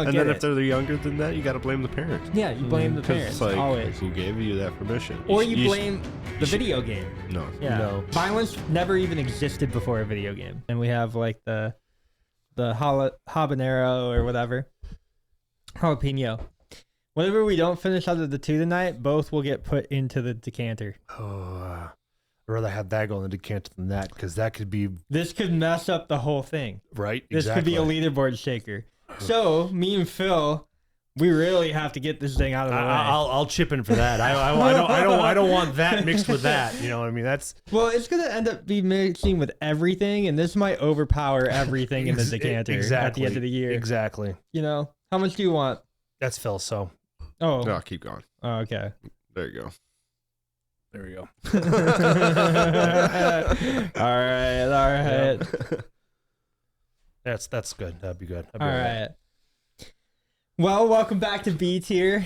And then if they're younger than that, you got to blame the parents. Yeah, you blame the 'Cause parents, it's like, always. who gave you that permission? Or you blame the video game. No. Yeah. No. Violence never even existed before a video game. And we have like the habanero or whatever. Jalapeno. Whatever we don't finish out of the 2 tonight, both will get put into the decanter. Oh, I'd rather have that go in the decanter than that, because that could be This could mess up the whole thing. right. This could be a leaderboard shaker. So me and Phil, we really have to get this thing out of the way. I'll chip in for that. I don't want that mixed with that. You know what I mean? That's Well, it's gonna end up be mixing with everything, and this might overpower everything in the decanter at the end of the year. Exactly. You know, how much do you want? That's Phil. So Oh, No, keep going. oh okay. There you go. there we go. All right. That's good. That'd be good. All right. Well, welcome back to B tier.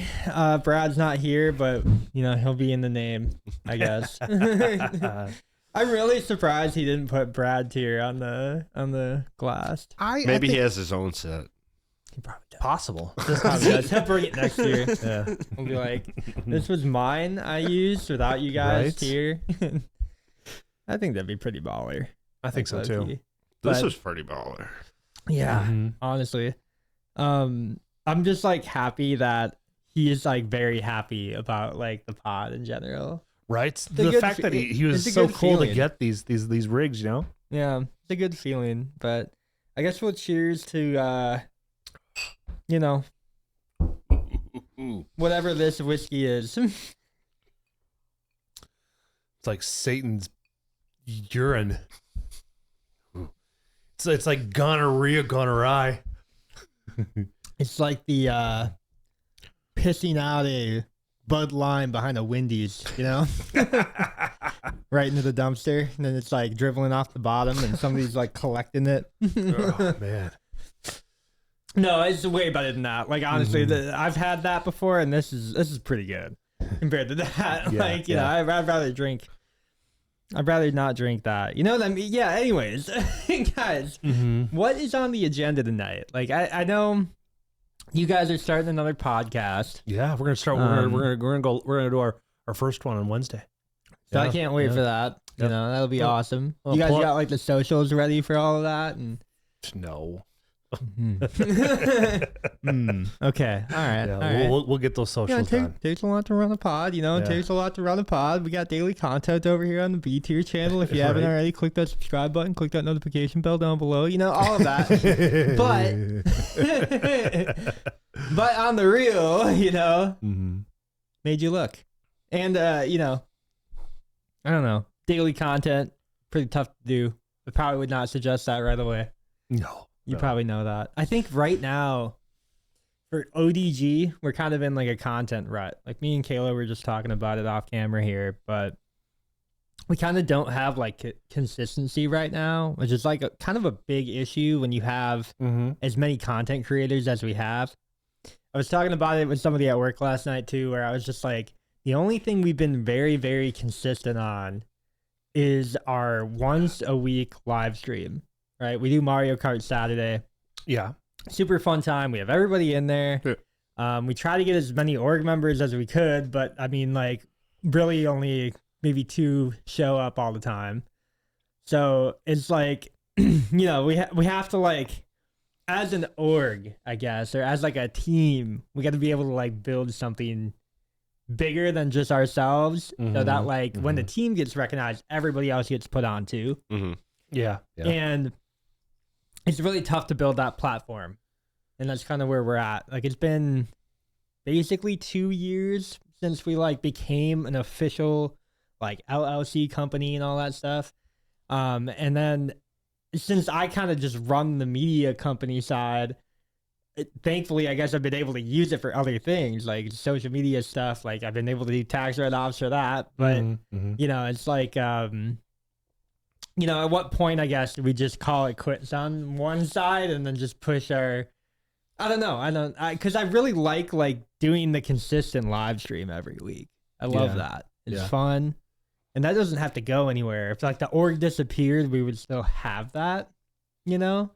Brad's not here, but you know he'll be in the name, I guess. I'm really surprised he didn't put Brad tier on the glass. Maybe he has his own set. He probably does. Possible. Probably does. He'll bring it next year. Yeah. We'll be like, this was mine I used without you guys Right. here. I think that'd be pretty baller. I think so too. This But- was pretty baller. Yeah, Mhm. honestly. I'm just like happy that he is like very happy about like the pod in general. Right. a The good fact that he it's was a so good cool feeling. to get these rigs, you know. Yeah, it's a good feeling. But I guess we'll cheers to you know, whatever this whiskey is. It's like Satan's urine. It's like gonorrhea. It's like the pissing out a Bud Lime behind a Wendy's, you know? Right into the dumpster, and then it's like dribbling off the bottom, and somebody's like collecting it. Oh man. No, it's way better than that. Like honestly, I've had that before, and this is pretty good compared to that. Yeah, Like you know, I'd rather drink. I'd rather not drink that. You know what I mean? Yeah. Anyways, guys, what is on the agenda tonight? Like I know you guys are starting another podcast, Yeah, we're gonna start. We're gonna do our first one on Wednesday. so I Yeah, can't wait yeah. for that. You Yep. know, that'll be Well, awesome. well, You guys plug- got like the socials ready for all of that, and No. Okay. All right. Yeah, all right. we'll get those Yeah, socials done. takes a lot to run a pod, you know. It Yeah. takes a lot to run a pod. We got daily content over here on the B tier channel. If you haven't Right. already, click that subscribe button, click that notification bell down below. You know, all of that. But on the real, you know, made you look. And you know, I don't know. Daily content, pretty tough to do. I probably would not suggest that right away. No. You no. probably know that. I think right now for ODG, we're kind of in like a content rut. Like me and Kayla were just talking about it off camera here, but we kind of don't have like consistency right now, which is like a kind of a big issue when you have as many content creators as we have. I was talking about it with somebody at work last night too, where I was just like, the only thing we've been very, very consistent on is our once a week live stream. Right, we do Mario Kart Saturday. Yeah. Super fun time. We have everybody in there. Yeah. We try to get as many org members as we could, but I mean, like, really only maybe 2 show up all the time. So it's like, you know, we have to like, as an org, I guess, or as like a team, we got to be able to like build something bigger than just ourselves, so that like when the team gets recognized, everybody else gets put on too. Yeah. And it's really tough to build that platform. And that's kind of where we're at. Like it's been basically 2 years since we like became an official like LLC company and all that stuff. And then since I kind of just run the media company side, thankfully, I guess I've been able to use it for other things like social media stuff. Like I've been able to do tax write-offs for that. But you know, it's like, you know, at what point, I guess, do we just call it quits on one side and then just push our, I don't know. Because I really like doing the consistent live stream every week. I love Yeah. that. It's Yeah. fun. And that doesn't have to go anywhere. If like the org disappeared, we would still have that, you know?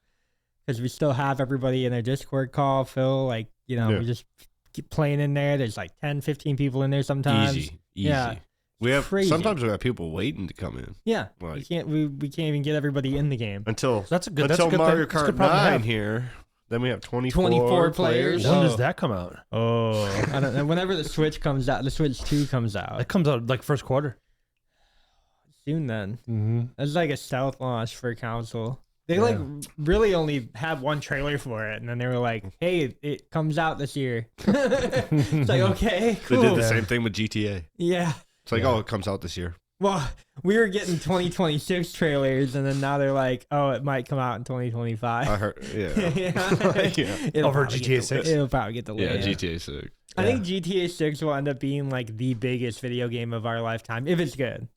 because we still have everybody in our Discord call. Phil, like, you know, Yeah. we just keep playing in there. There's like 10, 15 people in there sometimes. Easy. Yeah. We have Crazy. sometimes we have people waiting to come in Yeah, Like- we can't even get everybody in the game. until That's a good. until that's a good Mario thing. That's a Kart good problem to 9 have. here. Then we have 24, 24 players. players. When Oh. does that come out? Oh, I don't know. Whenever the Switch comes out, the Switch 2 comes out It comes out like first quarter. soon. Then Mm-hmm. it's like a stealth launch for console. They Yeah. like really only have one trailer for it, and then they were like, "Hey, it comes out this year." It's like, okay, They cool. did the same thing with GTA. Yeah. It's like, Yeah. oh, it comes out this year. Well, we were getting 2026 trailers, and then now they're like, "Oh, it might come out in 2025." I heard, yeah. Yeah. It'll Over probably GTA get 6? It'll probably get delayed. Yeah, GTA 6. I think GTA 6 will end up being like the biggest video game of our lifetime if it's good.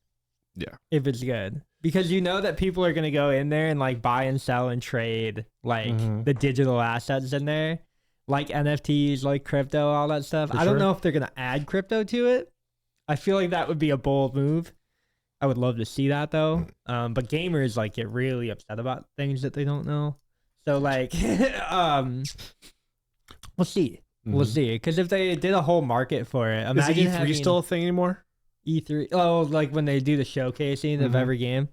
Yeah. If it's good. Because you know that people are going to go in there and like buy and sell and trade like Mhm. the digital assets in there, like NFTs, like crypto, all that stuff. For I don't sure. know if they're going to add crypto to it. I feel like that would be a bold move. I would love to see that though. But gamers like get really upset about things that they don't know. So like, we'll see. We'll Mhm. see. Because if they did a whole market for it, Is imagine E3 having still a thing anymore? E3. Oh, like when they do the showcasing of Mhm. every game.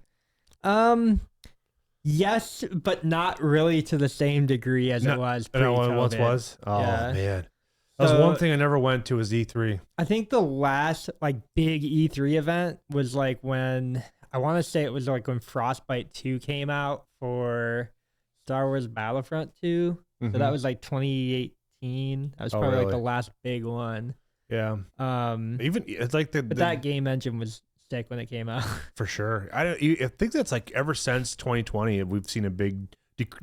Yes, but not really to the same degree as it No, was I know what it once pre-COVID. was. Oh Yeah. man, that was So- one thing I never went to was E3. I think the last like big E3 event was like when I want to say it was like when Frostbite 2 came out for Star Wars Battlefront 2. So that was like 2018. That was Oh, probably like really? the last big one. Yeah. Even it's like But that game engine was sick when it came out. for sure. I think that's like ever since 2020 we've seen a big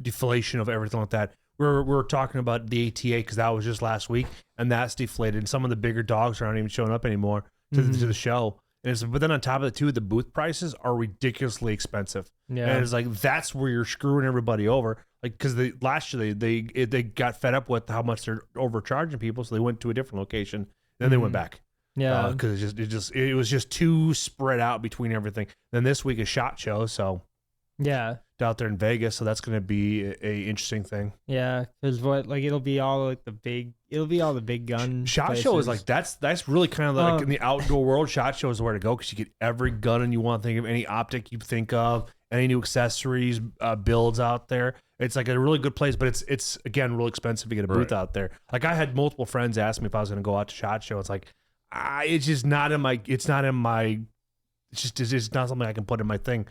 deflation of everything like that. We're talking about the ATA because that was just last week and that's deflated. And some of the bigger dogs aren't even showing up anymore to the show. And but then on top of it too, the booth prices are ridiculously expensive. Yeah. And it's like that's where you're screwing everybody over. Like because last year they got fed up with how much they're overcharging people, so they went to a different location. Then they went back. Yeah. Because it was just too spread out between everything. Then this week is SHOT Show, so Yeah. out there in Vegas, so that's going to be a interesting thing. Yeah, because it'll be all like the big gun. SHOT Show is places. like that's really kind of like in the outdoor world. SHOT Show is where to go because you get every gun and you want to think of any optic you think of, any new accessories, builds out there. It's like a really good place, but it's again real expensive to get a booth out there. Like I had multiple friends ask me if I was going to go out to SHOT Show. It's like it's just not in my. It's just not something I can put in my thing.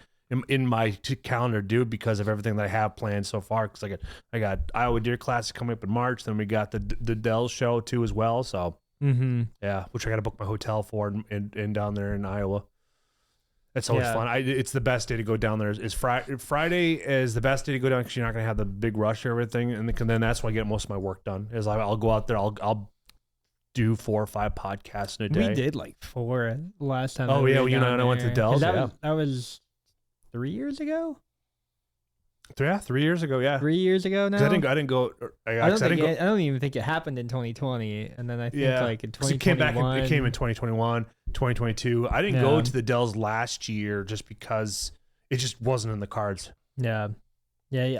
In my calendar, dude, because of everything that I have planned so far. Because I got Iowa Deer Classic coming up in March. Then we got the Dell show too as well. So yeah, which I got to book my hotel for and down there in Iowa. It's always fun. It's the best day to go down there. Is Friday? Friday is the best day to go down because you're not gonna have the big rush or everything, and then that's when I get most of my work done. Is I'll go out there. I'll do 4 or 5 podcasts in a day. We did like 4 last time. Oh, that we yeah, were you and I down went to there. Dell's, 'Cause that was 3 years ago. Yeah, 3 years ago. Yeah, 3 years ago now. 'Cause I didn't go. I don't even think it happened in 2020, and then I think like in 'cause it came back. 2021. It came in 2021, 2022. I didn't Yeah. go to the Dells last year just because it just wasn't in the cards. Yeah.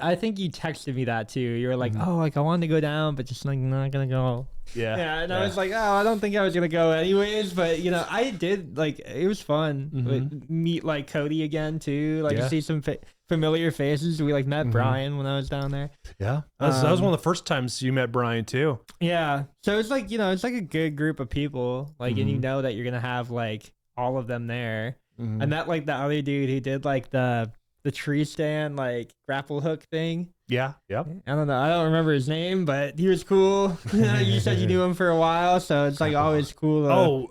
I think you texted me that too. You were like, Mhm. "Oh, like I wanted to go down, but just like not gonna go." Yeah, Yeah, and I was like, "Oh, I don't think I was gonna go anyways." But I did like it was fun. Mhm. Meet like Cody again too. Like Yeah. see some familiar faces. We like met Mhm. Brian when I was down there. yeah. That was one of the first times you met Brian too. Yeah. So it's like it's like a good group of people. Like, and you Mhm. know that you're gonna have like all of them there. Mhm. I met like the other dude who did like the tree stand like grapple hook thing. Yeah, yep. I don't know. I don't remember his name, but he was cool. You said you knew him for a while, so it's like always cool.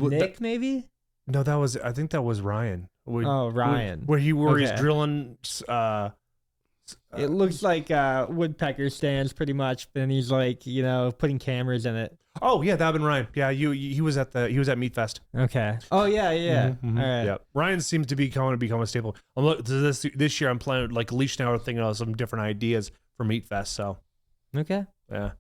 Nick maybe? No, I think that was Ryan. Ryan. Where he's Okay. drilling. It looks like woodpecker stands pretty much, but then he's like putting cameras in it. Oh yeah, that'd been Ryan. Yeah, he was at Meat Fest. Okay. Oh yeah. Mhm, All right. Yeah, Ryan seems to become a staple. This year I'm planning like Leash now are thinking of some different ideas for Meat Fest. So Okay. yeah,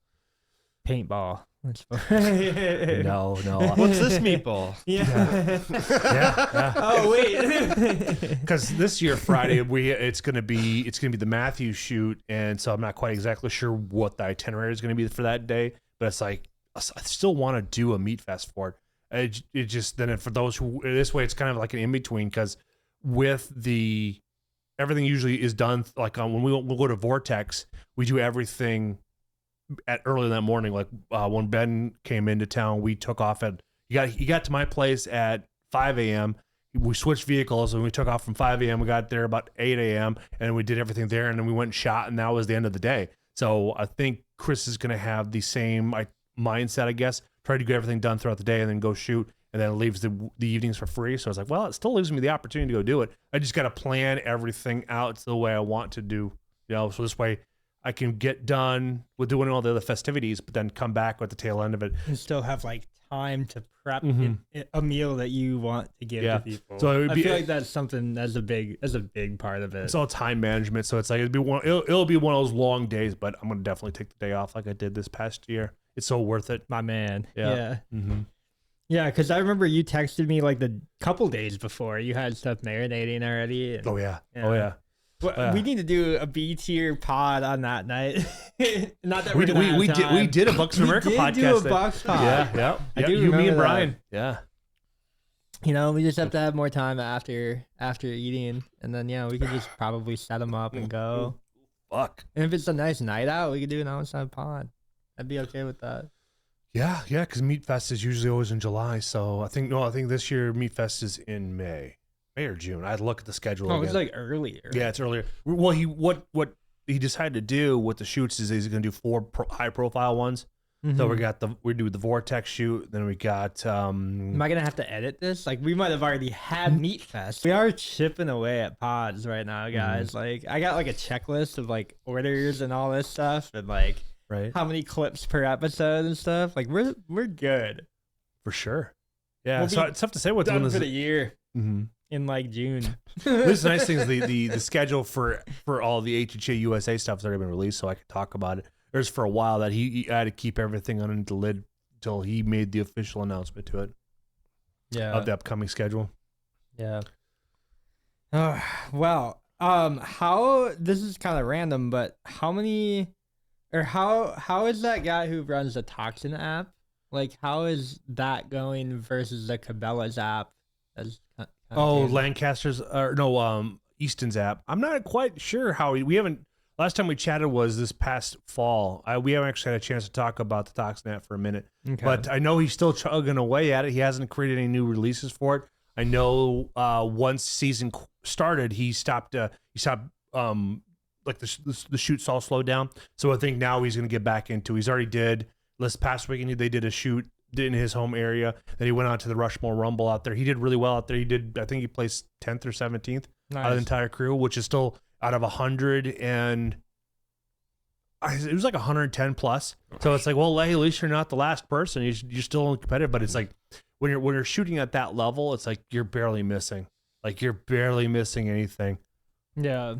paintball. That's No. What's this meatball? Yeah. Yeah. Oh wait. Because this year Friday it's gonna be the Matthews shoot, and so I'm not quite exactly sure what the itinerary is gonna be for that day. But it's like I still want to do a meat fest for it. It just then for those who this way it's kind of like an in between because with the everything usually is done like when we'll go to Vortex, we do everything at early in that morning. Like when Ben came into town, we took off at he got to my place at 5 a.m. We switched vehicles and we took off from 5 a.m. We got there about 8 a.m. and we did everything there, and then we went and shot, and that was the end of the day. So I think Chris is going to have the same mindset, I guess. Try to get everything done throughout the day and then go shoot, and then it leaves the evenings for free. So I was like, well, it still leaves me the opportunity to go do it. I just got to plan everything out the way I want to do, so this way I can get done with doing all the other festivities, but then come back with the tail end of it. And still have like time to prep a meal that you want to give to people. So it would be, I feel like that's something that's a big part of it. It's all time management. So it's like it'll be one of those long days, but I'm gonna definitely take the day off like I did this past year. It's so worth it. My man. Yeah. Yeah, because I remember you texted me like the couple days before you had stuff marinating already. And, Oh yeah. Well, we need to do a B tier pod on that night. Not that we we did a Bucks of America podcast. Do a Bucks pod. Yeah. I do you, me, remember and that. Brian. Yeah. We just have to have more time after eating, and then we could just probably set them up and go. Fuck. And if it's a nice night out, we could do an outside pod. I'd be okay with that. Yeah, because Meat Fest is usually always in July. So I think this year Meat Fest is in May or June. I'd look at the schedule. Oh, it's like earlier. Yeah, it's earlier. Well, what he decided to do with the shoots is he's going to do 4 high profile ones. So we do the Vortex shoot. Then we got. Am I gonna have to edit this? Like we might have already had Meat Fest. We are chipping away at pods right now, guys. Like I got like a checklist of like orders and all this stuff, and like how many clips per episode and stuff. Like we're good for sure. Yeah, we'll so it's tough to say what's done for the year in like June. This nice thing is the schedule for all the HHA USA stuff has already been released, so I can talk about it. There's for a while that he had to keep everything under the lid until he made the official announcement to it. Yeah. Of the upcoming schedule. Yeah. Well, how this is kind of random, but how is that guy who runs the Toxin app? Like, how is that going versus the Cabela's app? Lancaster's Easton's app. I'm not quite sure how we haven't. Last time we chatted was this past fall. We haven't actually had a chance to talk about the Toxin app for a minute. Okay. But I know he's still chugging away at it. He hasn't created any new releases for it. I know once season started, he stopped. Like the shoots all slowed down. So I think now he's going to get back into. He's already did this past weekend. They did a shoot in his home area. Then he went on to the Rushmore Rumble out there. He did really well out there. I think he placed 10th or 17th out of the entire crew, which is still out of 100 and it was like 110 plus. So it's like, well, hey, at least you're not the last person. You're still competitive, but it's like when you're shooting at that level, it's like you're barely missing. Like you're barely missing anything. Yeah.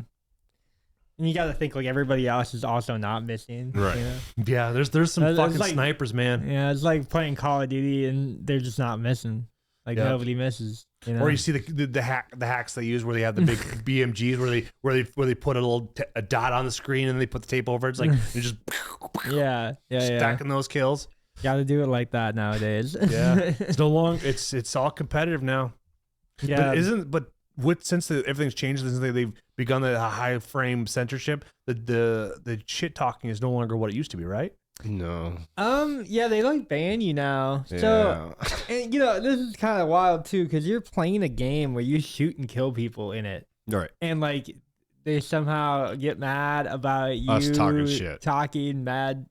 And you got to think like everybody else is also not missing. Right. You know? Yeah. There's some fucking like, snipers, man. Yeah. It's like playing Call of Duty and they're just not missing. Like nobody misses. You know? Or you see the hacks they use where they have the big BMGs where they put a dot on the screen and they put the tape over it. It's like they just stacking those kills. Got to do it like that nowadays. Yeah, it's no longer it's all competitive now. Yeah, since everything's changed since they've begun the high frame censorship, the shit talking is no longer what it used to be, right? No. Yeah, they like ban you now. So, and this is kind of wild too, because you're playing a game where you shoot and kill people in it. Right. And like, they somehow get mad about you us talking shit, talking mad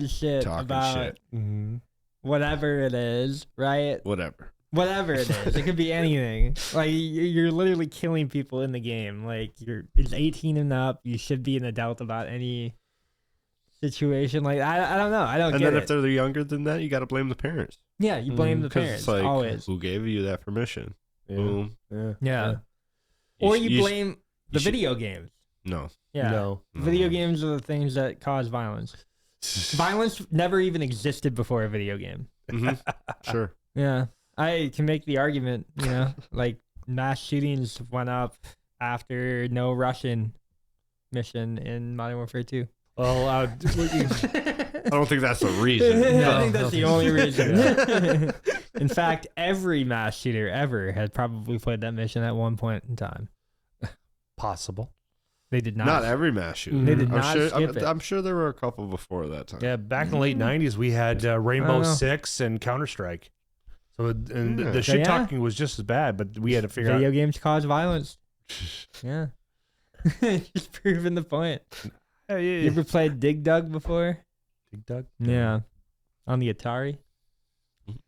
shit talking about shit. Whatever it is, right? Whatever it is. It could be anything. Like you're literally killing people in the game. Like it's 18 and up. You should be an adult about any situation. Like I don't know. I don't get it. And then if they're younger than that, you got to blame the parents. Yeah, you blame the parents. It's like, always. Who gave you that permission? Yeah. Boom. Yeah. Or you blame the video games. No. Yeah. No. Video games are the things that cause violence. Violence never even existed before a video game. Sure. Yeah, I can make the argument. Like mass shootings went up after no Russian mission in Modern Warfare 2. Well, I don't think that's the reason. I think that's the only reason. In fact, every mass shooter ever had probably played that mission at one point in time. possible. They did not. Not every mass shooter. They did not skip it. I'm sure there were a couple before that time. Yeah, back in the late '90s, we had Rainbow Six and Counter Strike. So the shit talking was just as bad, but we had to figure Video out. games cause violence. Yeah. Just proving the point. You ever played Dig Dug before? Dig Dug? Yeah. On the Atari?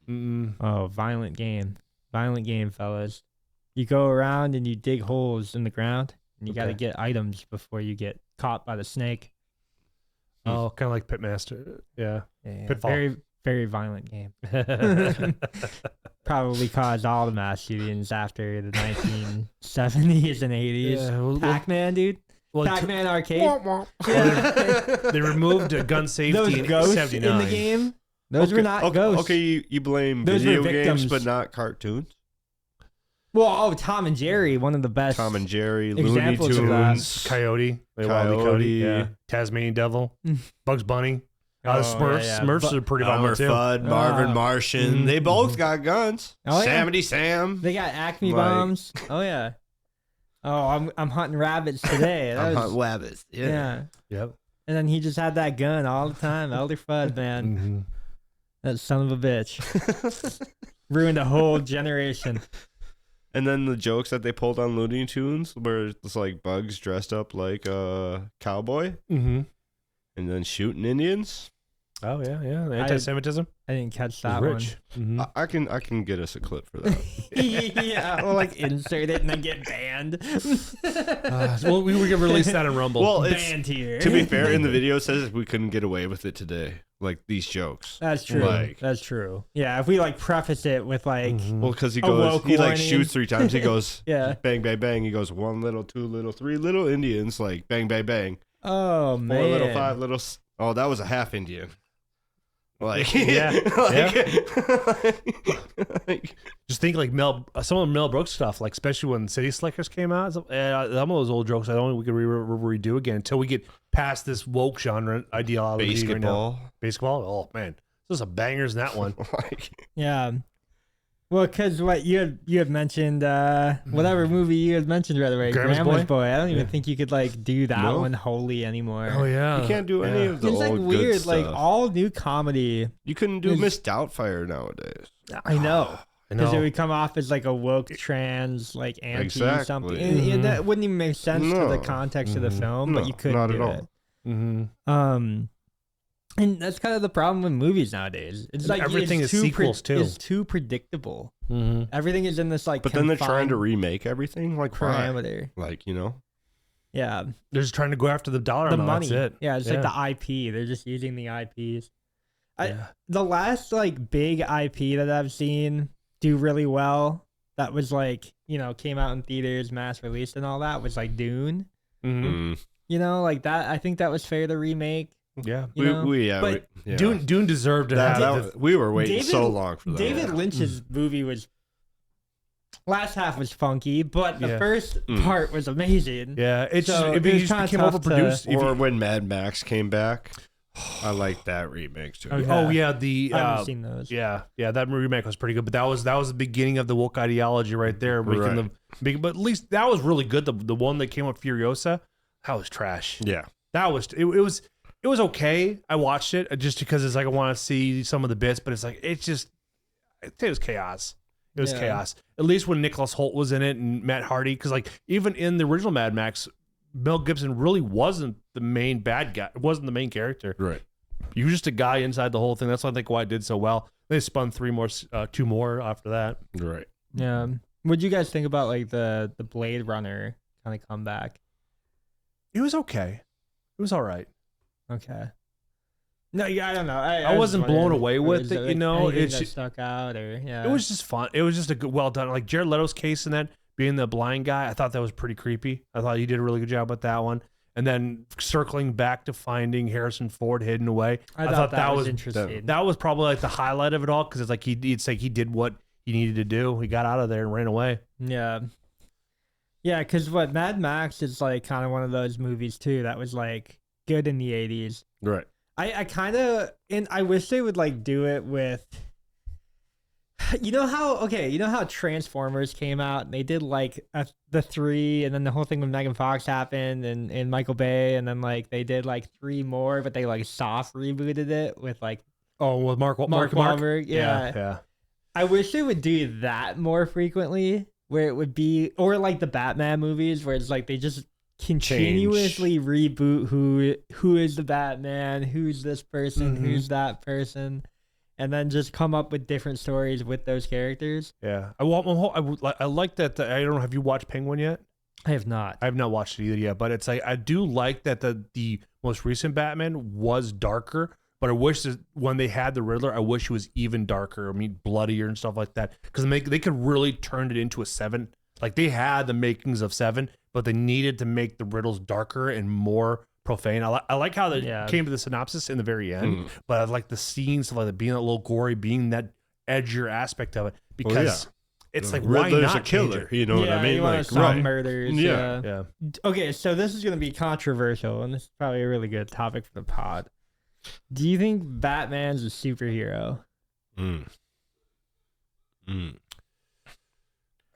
Mm-mm. Oh, violent game. Violent game, fellas. You go around and you dig holes in the ground, and you got to get items before you get caught by the snake. Oh, kind of like Pitmaster. Yeah. Pitfall. Very, very violent game. Probably caused all the mass shootings after the 1970s and 80s. Yeah, Pac-Man, dude. Well, Pac-Man arcade. they removed gun safety Those in ghosts '79. in the game. Those were not ghosts. Okay, you blame Those were video games, victims. but not cartoons. Well, Tom and Jerry, one of the best. Tom and Jerry, Looney examples of that. Tunes, Coyote, Coyote, Tasmanian Devil, Bugs Bunny, Smurfs. yeah. Smurfs are pretty Elmer violent too. Fudd, Marvin Martian. They both got guns. Oh, yeah. Samity Sam. They got Acme Like- bombs. Oh yeah. Oh, I'm hunting rabbits today. That I'm was- Hunt Wabbits. yeah. Yep. And then he just had that gun all the time. Elder Fudd, man. Mm-hmm. That son of a bitch. Ruined a whole generation. And then the jokes that they pulled on Looney Tunes, where it's like Bugs dressed up like a cowboy Mm-hmm. and then shooting Indians. Oh yeah. The anti-Semitism. I didn't catch He's that rich. one. Mhm. I can get us a clip for that. Yeah, we'll like insert it and then get banned. Well, we were gonna release that in Rumble. Well, it's, Banned here. to be fair, in the video it says we couldn't get away with it today. Like these jokes. That's true. Like- That's true. Yeah, if we like preface it with like, Mhm. Well, because he A goes, woke he like warning. shoots 3 times. He goes, yeah. bang, bang, bang. He goes 1 little, 2 little, 3 little Indians. Like bang, bang, bang. Oh 4 man. little, 5 little. Oh, that was a half Indian. Like Yeah, like, Just think like some of Mel Brooks stuff, like especially when City Slickers came out. Some of those old jokes I don't think we could redo again until we get past this woke genre ideology. Right now. basketball. Oh man, there's some bangers in that one. Like, Yeah. Well, because what you had mentioned, whatever movie you had mentioned right away, Grandma's Boy? I don't even Yeah. think you could like do that No. one wholly anymore. Oh yeah, you can't do any of the It's like old weird, good like stuff. all new comedy. You couldn't do is- Miss Doubtfire nowadays. I know. I Because it know. would come off as like a woke trans, like anti Exactly. something. Mhm. And that wouldn't even make sense to the No. context of the Mhm. film, but No, you couldn't not at do all. it. Mm-hmm. And that's kind of the problem with movies nowadays. It's And like everything it's is too sequels, too. It's too predictable. Mm-hmm. Everything is in this like But then they're trying to confined remake everything. Like why? parameter. Like, you know, Yeah. They're just trying to go after the dollar The amount. money. That's it. Yeah, it's like the IP. They're just using the IPs. Yeah. The last like big IP that I've seen do really well that was like, came out in theaters, mass released and all that was like Dune. Mm-hmm. Like that. I think that was fair to remake. Yeah. You know? But yeah. Dune deserved to That, have. we were waiting David- so long for that. David Lynch's movie was last half was funky, but the Yeah. first Mm. part was amazing. Yeah, it's So just, it was just kinda became tough to- overproduced. If Or you- when Mad Max came back. I like that remake too. Okay. oh yeah, the I haven't seen those. yeah, that remake was pretty good. But that was the beginning of the woke ideology right there. Making Right. the big, but at least that was really good. The one that came with Furiosa, that was trash. Yeah. That was it was okay. I watched it just because it's like I want to see some of the bits, but it's like it was chaos. It was Yeah. chaos. At least when Nicholas Hoult was in it and Matt Hardy, because like even in the original Mad Max, Mel Gibson really wasn't the main bad guy. It wasn't the main character. Right. He was just a guy inside the whole thing. That's I think why it did so well. They spun 2 more after that. Right. Yeah. What'd you guys think about like the Blade Runner kind of comeback? It was okay. It was all right. Okay. No, yeah, I don't know. I was wasn't blown wondering, away or with is it, there, you know, anything it's that just- stuck out, or yeah. It was just fun. It was just a good, well done. Like Jared Leto's case in that, being the blind guy, I thought that was pretty creepy. I thought he did a really good job with that one. and then circling back to finding Harrison Ford hidden away. I thought that was interesting. That was probably like the highlight of it all, because it's like it's like he did what he needed to do. He got out of there and ran away. Yeah. Yeah, because what Mad Max is like kind of one of those movies too that was like good in the 80s. Right. I kind of, and I wish they would like do it with, you know how Transformers came out and they did like the 3, and then the whole thing with Megan Fox happened and Michael Bay, and then like they did like 3 more, but they like soft rebooted it with like With Mark Wahlberg. Yeah. I wish they would do that more frequently, where it would be, or like the Batman movies, where it's like they just continuously reboot who is the Batman, who's this person, who's that person, and then just come up with different stories with those characters. Yeah. I like that. I don't know. Have you watched Penguin yet? I have not. I have not watched it either yet, but it's like I do like that the most recent Batman was darker. But I wish that when they had the Riddler, I wish it was even darker. I mean, bloodier and stuff like that, because they could really turn it into a 7. Like they had the makings of 7, but they needed to make the riddles darker and more profane. I like how they came to the synopsis in the very end, but I like the scenes of like being a little gory, being that edgier aspect of it, because it's like, why Riddler's not a killer? change it? You know what I mean? You Like, want to solve murders. Yeah. Okay, so this is going to be controversial, and this is probably a really good topic for the pod. Do you think Batman's a superhero?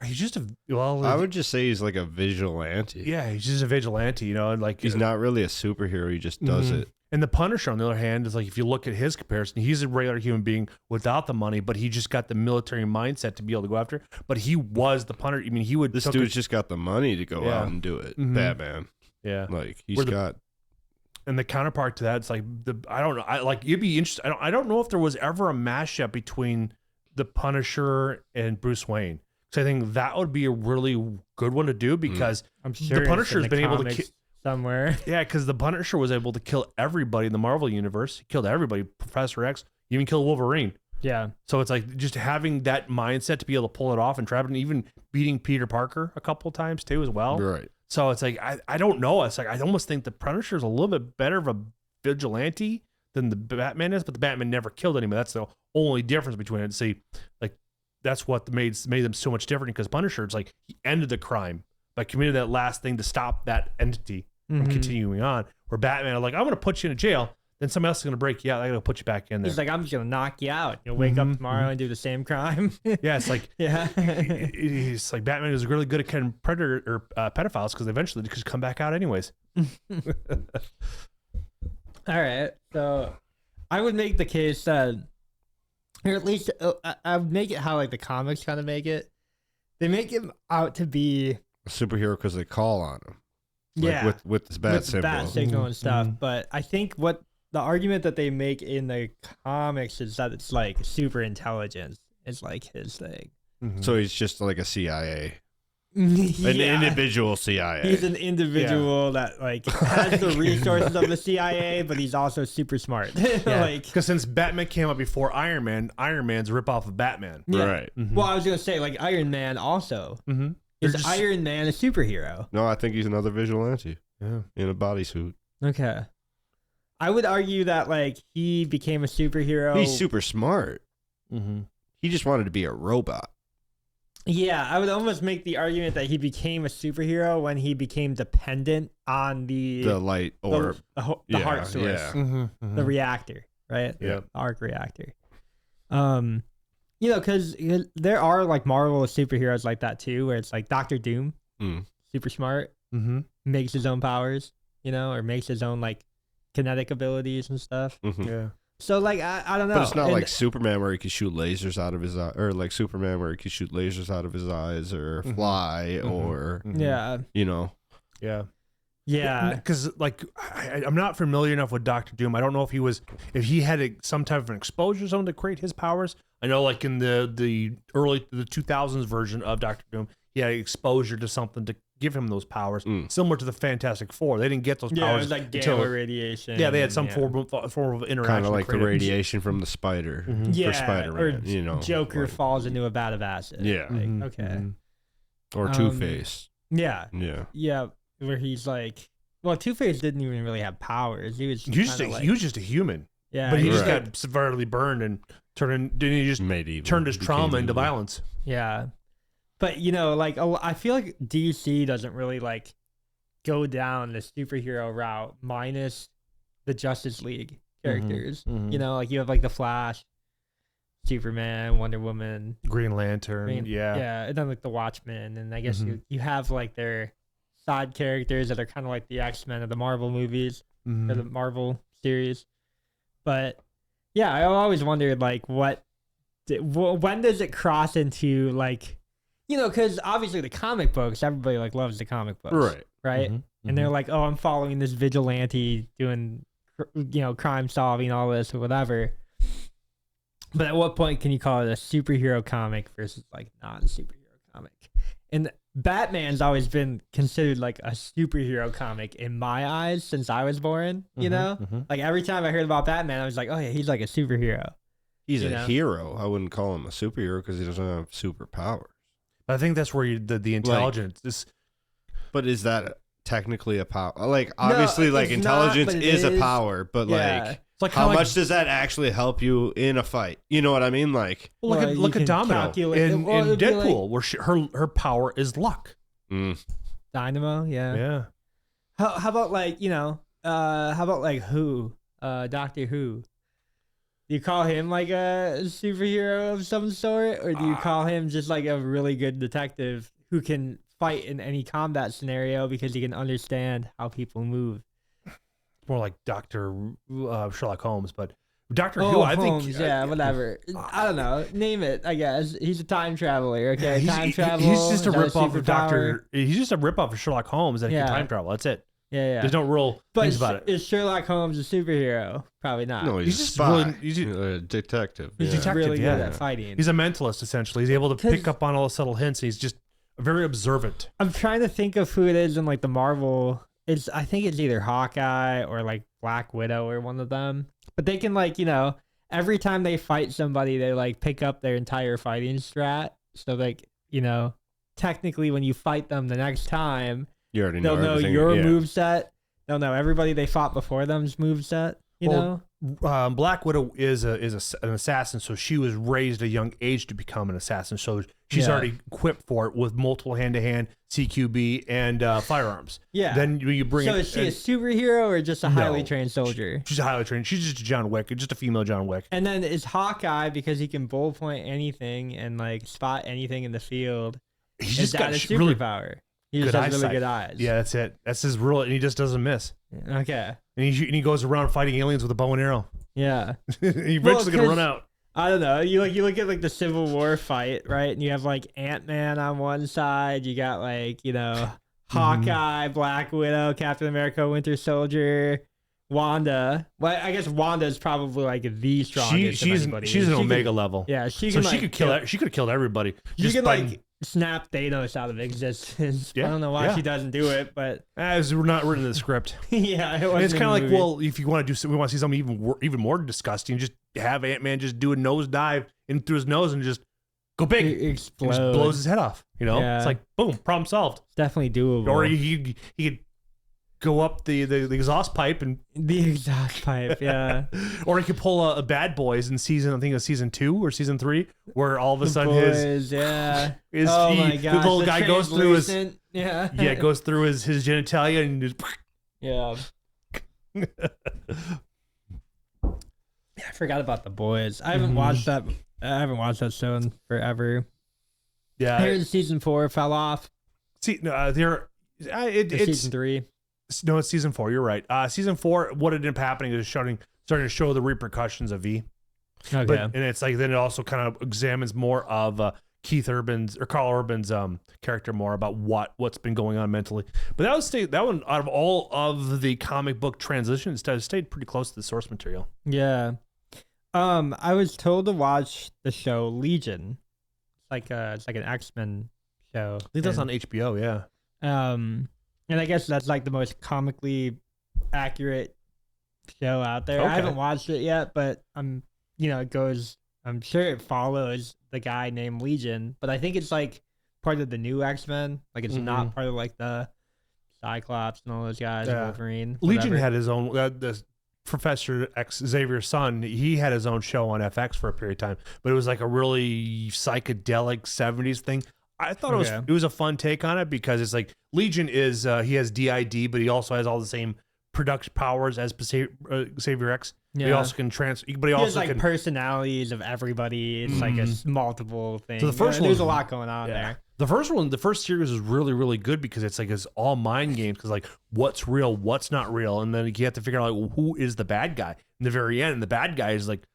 He's just I would just say he's like a vigilante. Yeah, he's just a vigilante, and like He's not really a superhero. He just does it. And the Punisher, on the other hand, is like, if you look at his comparison, he's a regular human being without the money, but he just got the military mindset to be able to go after. But he was the Punisher. I mean, he would. This dude's just got the money to go out and do it. Batman. Yeah, like he's got. And the counterpart to that, it's like I don't know. You'd be interested. I don't know if there was ever a mashup between the Punisher and Bruce Wayne. So I think that would be a really good one to do, because I'm sure the Punisher's been able to kill somewhere. Yeah, because the Punisher was able to kill everybody in the Marvel universe. He killed everybody, Professor X, even killed Wolverine. Yeah. So it's like just having that mindset to be able to pull it off, and traveling, even beating Peter Parker a couple of times too as well. Right. So it's like I don't know. It's like I almost think the Punisher is a little bit better of a vigilante than the Batman is, but the Batman never killed anyone. That's the only difference between it. See, like that's what made them so much different, because Punisher, it's like he ended the crime by committing that last thing to stop that entity from continuing on. Where Batman, like, I'm going to put you in a jail, then somebody else is going to break you out. I got to put you back in there. He's like, I'm just going to knock you out. You'll wake up tomorrow and do the same crime. Yeah, it's like, it's like Batman is really good at catching predator or pedophiles, because eventually they just come back out anyways. All right, so I would make the case that, or at least I would make it how like the comics kind of make it. They make him out to be a superhero because they call on him. Yeah, like with this bat symbol. Bat signal and stuff. But I think what the argument that they make in the comics is that it's like super intelligence is like his thing. So he's just like a CIA. Yeah. An individual CIA. He's an individual that like has the resources of the CIA, but he's also super smart. Like, because since Batman came out before Iron Man, Iron Man's a ripoff of Batman. Yeah. Right. Well, I was gonna say like Iron Man also. Is Iron Man a superhero? No, I think he's another vigilante. Yeah. In a bodysuit. Okay. I would argue that like he became a superhero. He's super smart. He just wanted to be a robot. Yeah, I would almost make the argument that he became a superhero when he became dependent on the light orb, the heart source, the reactor, right? Yeah, the arc reactor. You know, because there are like Marvel superheroes like that too, where it's like Doctor Doom, super smart, makes his own powers, you know, or makes his own like kinetic abilities and stuff. Yeah. So like I don't know, but it's not like Superman where he can shoot lasers out of his eye, or like Superman where he can shoot lasers out of his eyes, or fly, or you know, yeah. Because like I'm not familiar enough with Doctor Doom. I don't know if he had some type of an exposure zone to create his powers. I know like in the early 2000s version of Doctor Doom, he had exposure to something to give him those powers, similar to the Fantastic Four. They didn't get those powers. Yeah, it was like gamma radiation. Yeah, they had some form of interaction. Kind of like the radiation from the spider for Spider-Man. Or you know, Joker like, falls into a vat of acid. Yeah. Like, okay. Or Two-Face. Yeah. Yeah. Yeah. Where he's like, Well, Two-Face didn't even really have powers. He was He was just a human. yeah, But he just Right. got severely burned and didn't he just Medieval. turned his trauma Became into evil. violence. yeah. But like I feel like DC doesn't really like go down the superhero route minus the Justice League characters. mhm. You know, like you have like the Flash, Superman, Wonder Woman, Green Lantern, yeah, and then like the Watchmen, and I guess Mhm. you have like their side characters that are kind of like the X-Men of the Marvel movies Mhm. or the Marvel series. But yeah, I always wondered like when does it cross into like, you know, because obviously the comic books, everybody like loves the comic books, Right. right? Mhm. And they're like, oh, I'm following this vigilante doing, you know, crime solving, all this or whatever. But at what point can you call it a superhero comic versus like not a superhero comic? And Batman's always been considered like a superhero comic in my eyes since I was born, you Mhm, know? mhm. Like every time I heard about Batman, I was like, oh yeah, he's like a superhero. He's You a know? hero. I wouldn't call him a superhero because he doesn't have superpowers. I think that's where the intelligence is. But is that technically a power? Like, obviously, like, it's not, intelligence but it is a is. power, but, Yeah. like, It's like how kinda much does that actually help you in a fight? You know what I mean? Like, Well, Well, you look at can Domino calculate- in well, it'd be Deadpool, where her power is luck. Dynamo, Yeah. How about like, you know, how about like Doctor Who? Do you call him like a superhero of some sort, or do you call him just like a really good detective who can fight in any combat scenario because he can understand how people move? More like Dr. Sherlock Holmes, but Doctor Who, I think. Holmes, yeah, whatever. I don't know. Name it, I guess. He's a time traveler, okay? He's, Time he- travel. he's just a is that ripoff of superpower? Doctor. He's just a ripoff of Sherlock Holmes that Yeah. can time travel. That's it. Yeah, yeah. There's no real But things about it. is Sherlock Holmes a superhero? Probably not. no, He's he's, a just spy. really- he's a- a detective. He's yeah. detective, really yeah. good at fighting. He's a mentalist, essentially. He's able to 'Cause- pick up on all the subtle hints. He's just very observant. I'm trying to think of who it is in like the Marvel. I think it's either Hawkeye or like Black Widow or one of them. But they can like, you know, every time they fight somebody, they like pick up their entire fighting strat. So like, you know, technically when you fight them the next time, You already know they'll know everything. your yeah. moveset. They'll know everybody they fought before them's moveset. You Well, know? Black Widow is an assassin, so she was raised at a young age to become an assassin. So she's Yeah. already equipped for it with multiple hand-to-hand, CQB, and firearms. Yeah. Then when you bring So it, is she a and superhero or just a highly No. trained soldier? she's a highly trained. She's just a John Wick, just a female John Wick. And then is Hawkeye because he can bull point anything and like spot anything in the field? He's Is just that got a really superpower? He just good has really eyesight. good eyes. Yeah, that's it. That's his real, and he just doesn't miss. Okay. And he goes around fighting aliens with a bow and arrow. Yeah. He eventually gonna 'cause- run out. I don't know. You look at like the Civil War fight, right? And you have like Ant-Man on one side. You got like, you know, Hawkeye, Black Widow, Captain America, Winter Soldier, Wanda. Well, I guess Wanda's probably like the strongest. of She's anybody. an She Omega can- level. Yeah, she So can. she like, could kill. She could have killed everybody. She just can by, like snap Thanos out of existence. I Yeah, don't know why yeah. she doesn't do it, but as we're not written in the script. yeah, it And it's wasn't kind of in like, the movie. well, if you want to do, we want to see something even more disgusting. Just have Ant-Man just do a nose dive in through his nose and just go big. It And explodes. just blows his head off. You know, Yeah. it's like boom, problem solved. It's definitely doable. Or he could go up the exhaust pipe and, the exhaust pipe, yeah. or he could pull a Bad Boys in season, I think it was season 2 or season 3, where all of a The sudden boys, yeah. his Oh he- my gosh, the little the guy goes through his translucent- yeah. goes through his genitalia and just yeah. I forgot about the boys. I haven't watched that. I haven't watched that show in forever. I heard season 4 fell off. see there It's it's season 3. no, it's season 4. You're right. Season 4. What ended up happening is starting to show the repercussions of V. Okay. But and it's like then it also kind of examines more of Carl Urban's character more about what's been going on mentally. But that one out of all of the comic book transitions stayed pretty close to the source material. Yeah. I was told to watch the show Legion. It's like an X-Men show. I think that's And, on HBO. Yeah. and I guess that's like the most comically accurate show out there. Okay. I haven't watched it yet, but I'm sure it follows the guy named Legion, but I think it's like part of the new X-Men. Like it's not part of like the Cyclops and all those guys, Yeah. Wolverine. Legion whatever. had his own. The Professor X, Xavier's son, he had his own show on FX for a period of time, but it was like a really psychedelic 70s thing. I thought Okay. it was a fun take on it because it's like Legion is he has DID, but he also has all the same production powers as Xavier X. He also can but he He also has like can. personalities of everybody. It's like a multiple thing. So the first there's a one- lot going on there. The first series is really, really good because it's like it's all mind games. Because like what's real, what's not real, and then you have to figure out like well, who is the bad guy in the very end. And the bad guy is like,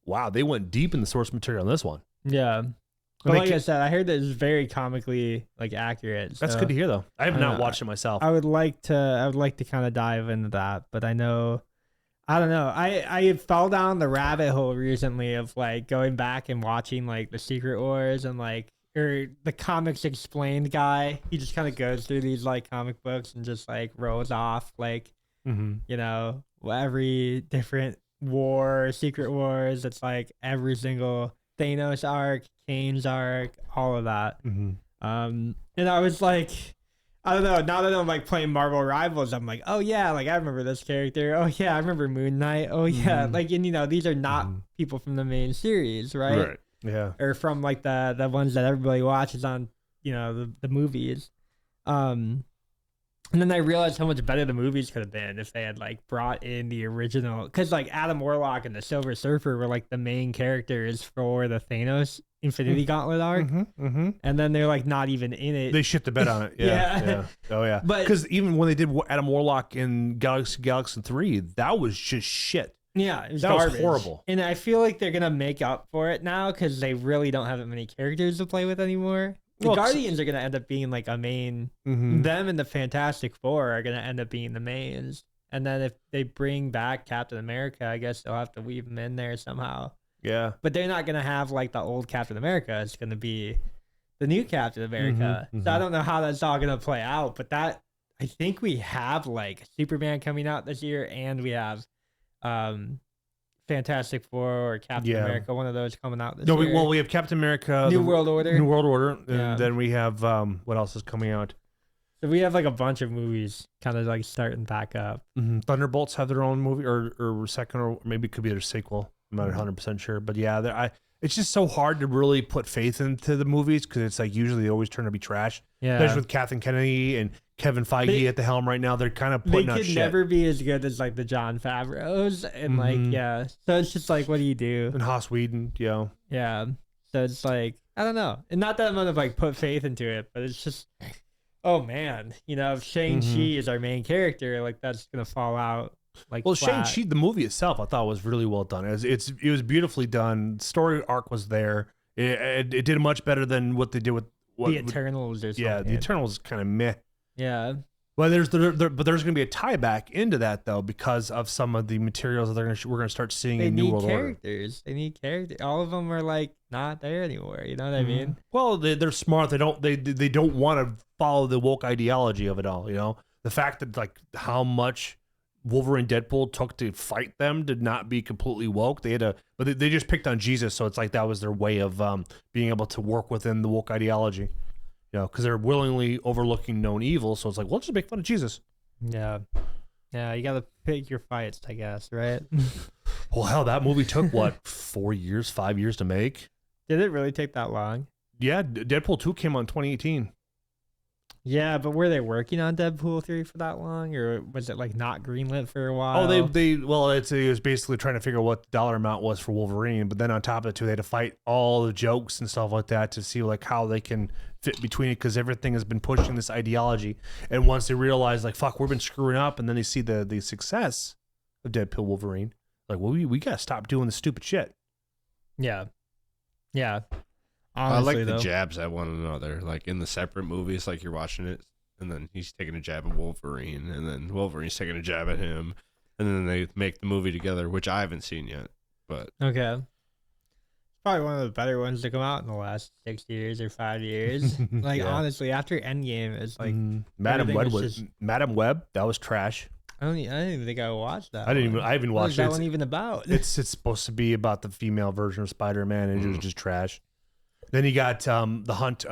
wow, they went deep in the source material on this one. Yeah. But they like ca- I said, I heard that it's very comically like accurate. That's so good to hear though. I have I not know. watched it myself. I would like to kind of dive into that, but I know I don't know. I fell down the rabbit hole recently of like going back and watching like the Secret Wars and like or the Comics Explained guy. He just kind of goes through these like comic books and just like rolls off like Mm-hmm. you know every different war, Secret Wars. It's like every single Thanos arc, Kane's arc, all of that. Mm-hmm. And I was like, I don't know. Now that I'm like playing Marvel Rivals, I'm like, oh yeah, like I remember this character. Oh yeah, I remember Moon Knight. Oh yeah, Mhm. like and you know these are not Mhm. people from the main series, right? Yeah. Or from like the ones that everybody watches on, you know, the movies. And then I realized how much better the movies could have been if they had like brought in the original, because like Adam Warlock and the Silver Surfer were like the main characters for the Thanos Infinity Gauntlet arc, Mm-hmm. and then they're like not even in it. They shit the bed on it. Yeah. Yeah. Yeah. Oh yeah. But- because even when they did Adam Warlock in Galaxy 3, that was just shit. Yeah, it was That was garbage. horrible. And I feel like they're gonna make up for it now because they really don't have that many characters to play with anymore. The Well, Guardians are gonna end up being like a main. Mm-hmm. Them and the Fantastic Four are gonna end up being the mains. And then if they bring back Captain America, I guess they'll have to weave him in there somehow. Yeah. But they're not gonna have like the old Captain America. It's gonna be the new Captain America. Mhm, So I mhm. don't know how that's all gonna play out. But that I think we have like Superman coming out this year, and we have Fantastic Four or Captain Yeah. America, one of those coming out this No, year. we have Captain America, New the- World Order. New World Order, and Yeah. then we have what else is coming out? So we have like a bunch of movies kind of like starting back up. Thunderbolts have their own movie, or second, or maybe it could be their sequel. I'm not 100% sure, but yeah, it's just so hard to really put faith into the movies because it's like usually they always turn to be trash. Yeah. Especially with Kathleen Kennedy and Kevin Feige They- at the helm right now, they're kind of They putting out could shit. never be as good as like the John Favreau's and like Mhm. yeah. So it's just like what do you do? And Haas Whedon, yeah. Yeah. So it's like I don't know. And not that I'm gonna like put faith into it, but it's just oh man, you know, if Shang-Chi is our main character, like that's gonna fall out like Well, flat. Shang-Chi, the movie itself, I thought was really well done. It was beautifully done. Story arc was there. It did much better than what they did with the Eternals or something. yeah, the Eternals kind of meh. Yeah. Well, there's there's going to be a tie back into that though because of some of the materials that we're going to start seeing They in New need World Order. characters. They need characters. All of them are like not there anymore. You know what I mean? Well, they're smart. They don't want to follow the woke ideology of it all. You know, the fact that like how much Wolverine, Deadpool took to fight them to not be completely woke. They had to, but they just picked on Jesus, so it's like that was their way of being able to work within the woke ideology. You know, because they're willingly overlooking known evil, so it's like, well, just make fun of Jesus. Yeah. Yeah, you gotta pick your fights, I guess, right? Well, hell, that movie took what 5 years to make. Did it really take that long? Yeah, Deadpool 2 came out in 2018. Yeah, but were they working on Deadpool 3 for that long, or was it like not greenlit for a while? Oh, it was basically trying to figure out what the dollar amount was for Wolverine, but then on top of it too, they had to fight all the jokes and stuff like that to see like how they can fit between it because everything has been pushing this ideology. And once they realize like fuck, we've been screwing up, and then they see the success of Deadpool Wolverine, like well, we gotta stop doing the stupid shit. Yeah. Yeah. I Honestly, like the though. jabs at one another, like in the separate movies, like you're watching it, and then he's taking a jab at Wolverine, and then Wolverine's taking a jab at him, and then they make the movie together, which I haven't seen yet. But Okay. Probably one of the better ones to come out in the last 6 years or 5 years. Like Yeah. honestly, after Endgame, it's like Madam everything Web was just- Madam Web, that was trash. I don't even think I watched that. I one. haven't What watched is that it. one even about? It's supposed to be about the female version of Spider-Man, and it was just trash. Then you got the Hunt.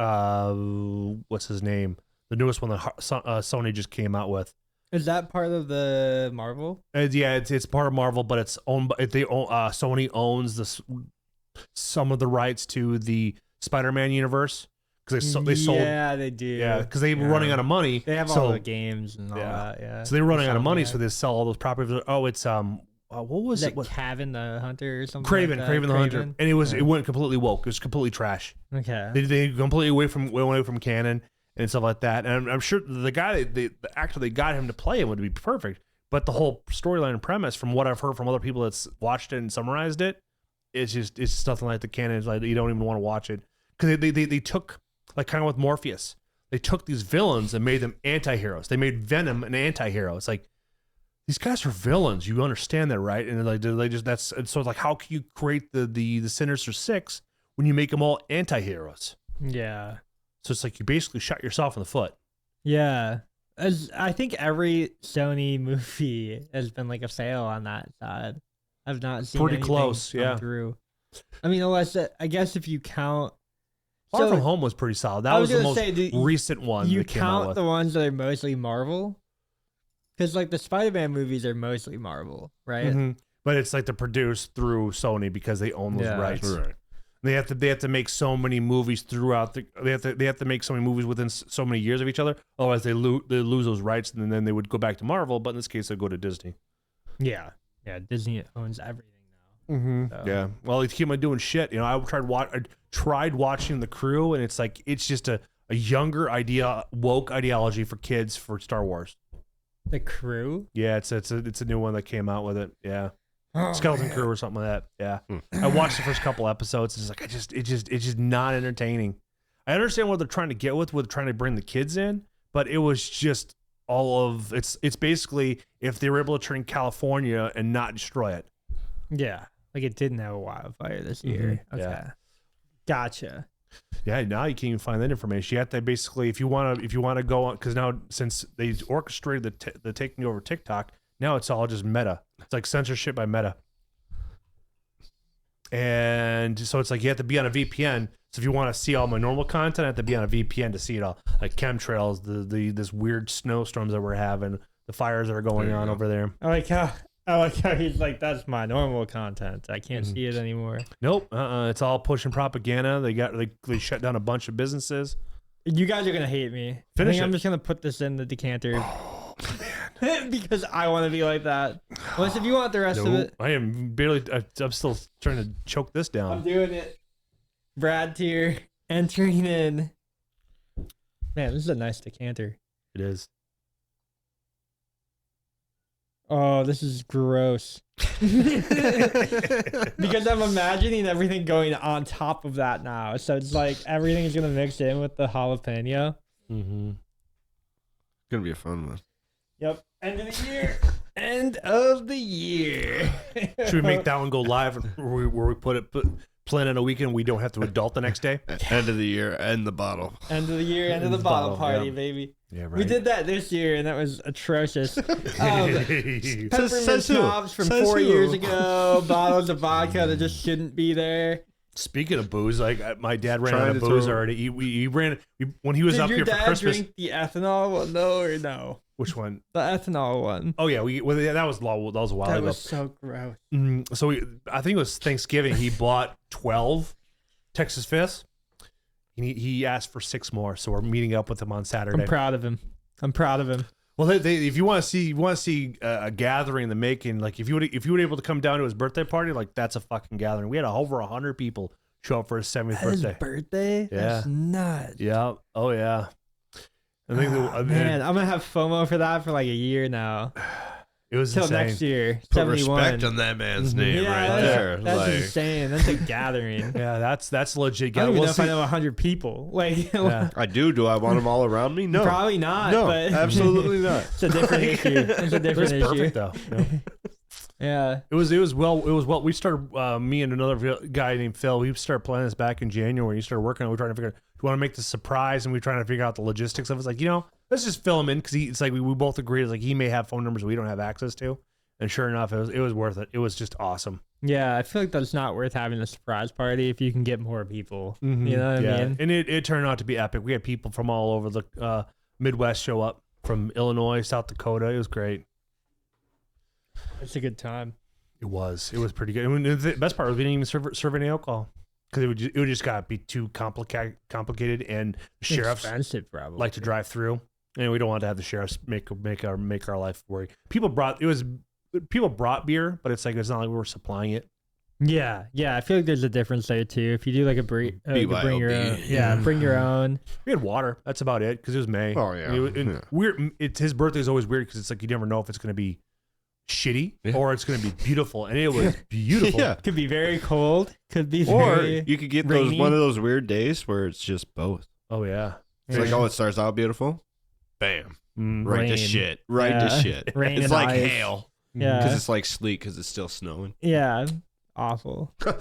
What's his name? the newest one that Sony just came out with. Is that part of the Marvel? Yeah, it's part of Marvel, but it's owned by Sony owns some of the rights to the Spider-Man universe because they sold. Yeah, they do. Yeah, because they were running out of money. They have all the games and all Yeah. that. Yeah. So they were running out of money, Insomniac. so they sell all those properties. Oh, it's what was Is it? that What, Craven the Hunter or something? Craven, like that? Craven the Hunter, and it Yeah. went completely woke. It was completely trash. Okay. They completely went away from canon and stuff like that. And I'm sure the actor they got him to play him would be perfect. But the whole storyline and premise, from what I've heard from other people that's watched it and summarized it, it's nothing like the canon. It's like you don't even want to watch it because they took, like, kind of with Morpheus, they took these villains and made them anti-heroes. They made Venom an anti-hero. It's like, these guys are villains. You understand that, right? And they just that's and so it's like, how can you create the Sinister Six when you make them all anti-heroes? Yeah. So it's like you basically shot yourself in the foot. Yeah. I think every Sony movie has been like a fail on that side. I've not seen Pretty anything close, come yeah. through. I mean, unless I guess if you count. Far So, From Home was pretty solid. That I was was the gonna most say, recent one you that came out count with. the ones that are mostly Marvel, because like the Spider-Man movies are mostly Marvel, right? Mhm. But it's like they're produced through Sony because they own those Yeah. rights. Right. They have to make so many movies throughout they have to make so many movies within so many years of each other. Otherwise, they lose those rights, and then they would go back to Marvel. But in this case, they go to Disney. Yeah. Yeah. Disney owns everything now. Mm-hmm. So- Yeah. Well, they keep on doing shit. You know, I tried watching The Crew, and it's like it's just a younger woke ideology for kids for Star Wars. The Crew. Yeah, it's a new one that came out with it. Yeah. Oh, Skeleton man. Crew or something like that. Yeah. I watched the first couple episodes. It's like it's just not entertaining. I understand what they're trying to get with trying to bring the kids in, but it was just it's basically if they were able to turn California and not destroy it. Yeah. Like it didn't have a wildfire this year. Mhm. Okay. Yeah. Gotcha. Yeah, now you can't even find that information. You have to basically if you want to go on, because now since they orchestrated the taking over TikTok, now it's all just Meta. It's like censorship by Meta. And so it's like you have to be on a VPN. So if you want to see all my normal content, I have to be on a VPN to see it all. Like chemtrails, this weird snowstorms that we're having, the fires that are going There you on go. over there. I like how he's like, that's my normal content. I can't see it anymore. Nope. It's all pushing propaganda. They shut down a bunch of businesses. You guys are gonna hate me. Finish I think I'm it. just gonna put this in the decanter because I want to be like that. Unless if you want the rest of Nope. it, I am barely. I'm still trying to choke this I'm down. doing it. Brad tier entering in. Man, this is a nice decanter. It is. Oh, this is gross. Because I'm imagining everything going on top of that now. So it's like everything is gonna mix in with the jalapeno. Mm-hmm. Gonna be a fun one. Yep. End of the year. End of the year. Should we make that one go live where we plan on a weekend we don't have to adult the next day? End of the year, end the bottle. End of the year, end of the The bottle bottle, party, yeah. baby. Yeah, right. We did that this year, and that was atrocious. Peppermint Says who? schnapps from Says 4 who? years ago, bottles of vodka that just shouldn't be there. Speaking of booze, like my dad ran Trying out of to booze throw- already. When he was Did up your here for dad Christmas. drink the ethanol one, though, or no? Which one? The ethanol one. Oh yeah, that was a while That ago. was so gross. So I think it was Thanksgiving. He bought 12 Texas Fifths. He asked for 6 more, so we're meeting up with him on Saturday. I'm proud of him. Well, if you want to see a gathering in the making, like if you were able to come down to his birthday party, like that's a fucking gathering. We had over 100 people show up for his 70th His birthday. birthday? Yeah. That's nuts. Yeah. Oh yeah. I think Man, I'm gonna have FOMO for that for like a year now. it was Till insane. next year. Put 71. respect on that man's name Yeah, right that's, there. that's Like, insane. That's a gathering. Yeah, that's legit. I don't even We'll know if see- I know 100 people. Like, Yeah. I do. Do I want them all around me? No. probably not. No, but absolutely not. It's a different issue. It's a It different was issue. perfect though. You know? Yeah. It was well. We started me and another guy named Phil. We started planning this back in January. We started working on. We're trying to figure out. Do we want to make this a surprise? And we're trying to figure out the logistics of it. It's like, let's just fill him in because it's like we both agreed. It's like he may have phone numbers we don't have access to. And sure enough, it was worth it. It was just awesome. Yeah. I feel like that's not worth having a surprise party if you can get more people. Mm-hmm. You know what I mean? And it turned out to be epic. We had people from all over Midwest show up from Illinois, South Dakota. It was great. It's a good time. It was pretty good. I mean, the best part was we didn't even serve any alcohol because it would just got to be too complicated, and the sheriffs Expensive, probably. like to drive through, and we don't want to have the sheriffs make our life worry. People brought beer, but it's like it's not like we were supplying it. Yeah. I feel like there's a difference there too. If you do like a bring your own, bring your own. We had water. That's about it because it was May. Oh, yeah. Yeah. Weird. His birthday is always weird because it's like you never know if it's going to be shitty or it's going to be beautiful, and it was beautiful. Yeah. Could be very cold. Could be Or very you could get rainy. one of those weird days where it's just both. Oh yeah. It's like, oh, it starts out beautiful. Bam. Right to Rain. shit. Right to Yeah. shit. Rain It's and like ice. hail. Yeah. Because it's like sleet because it's still snowing. Yeah. Awful. But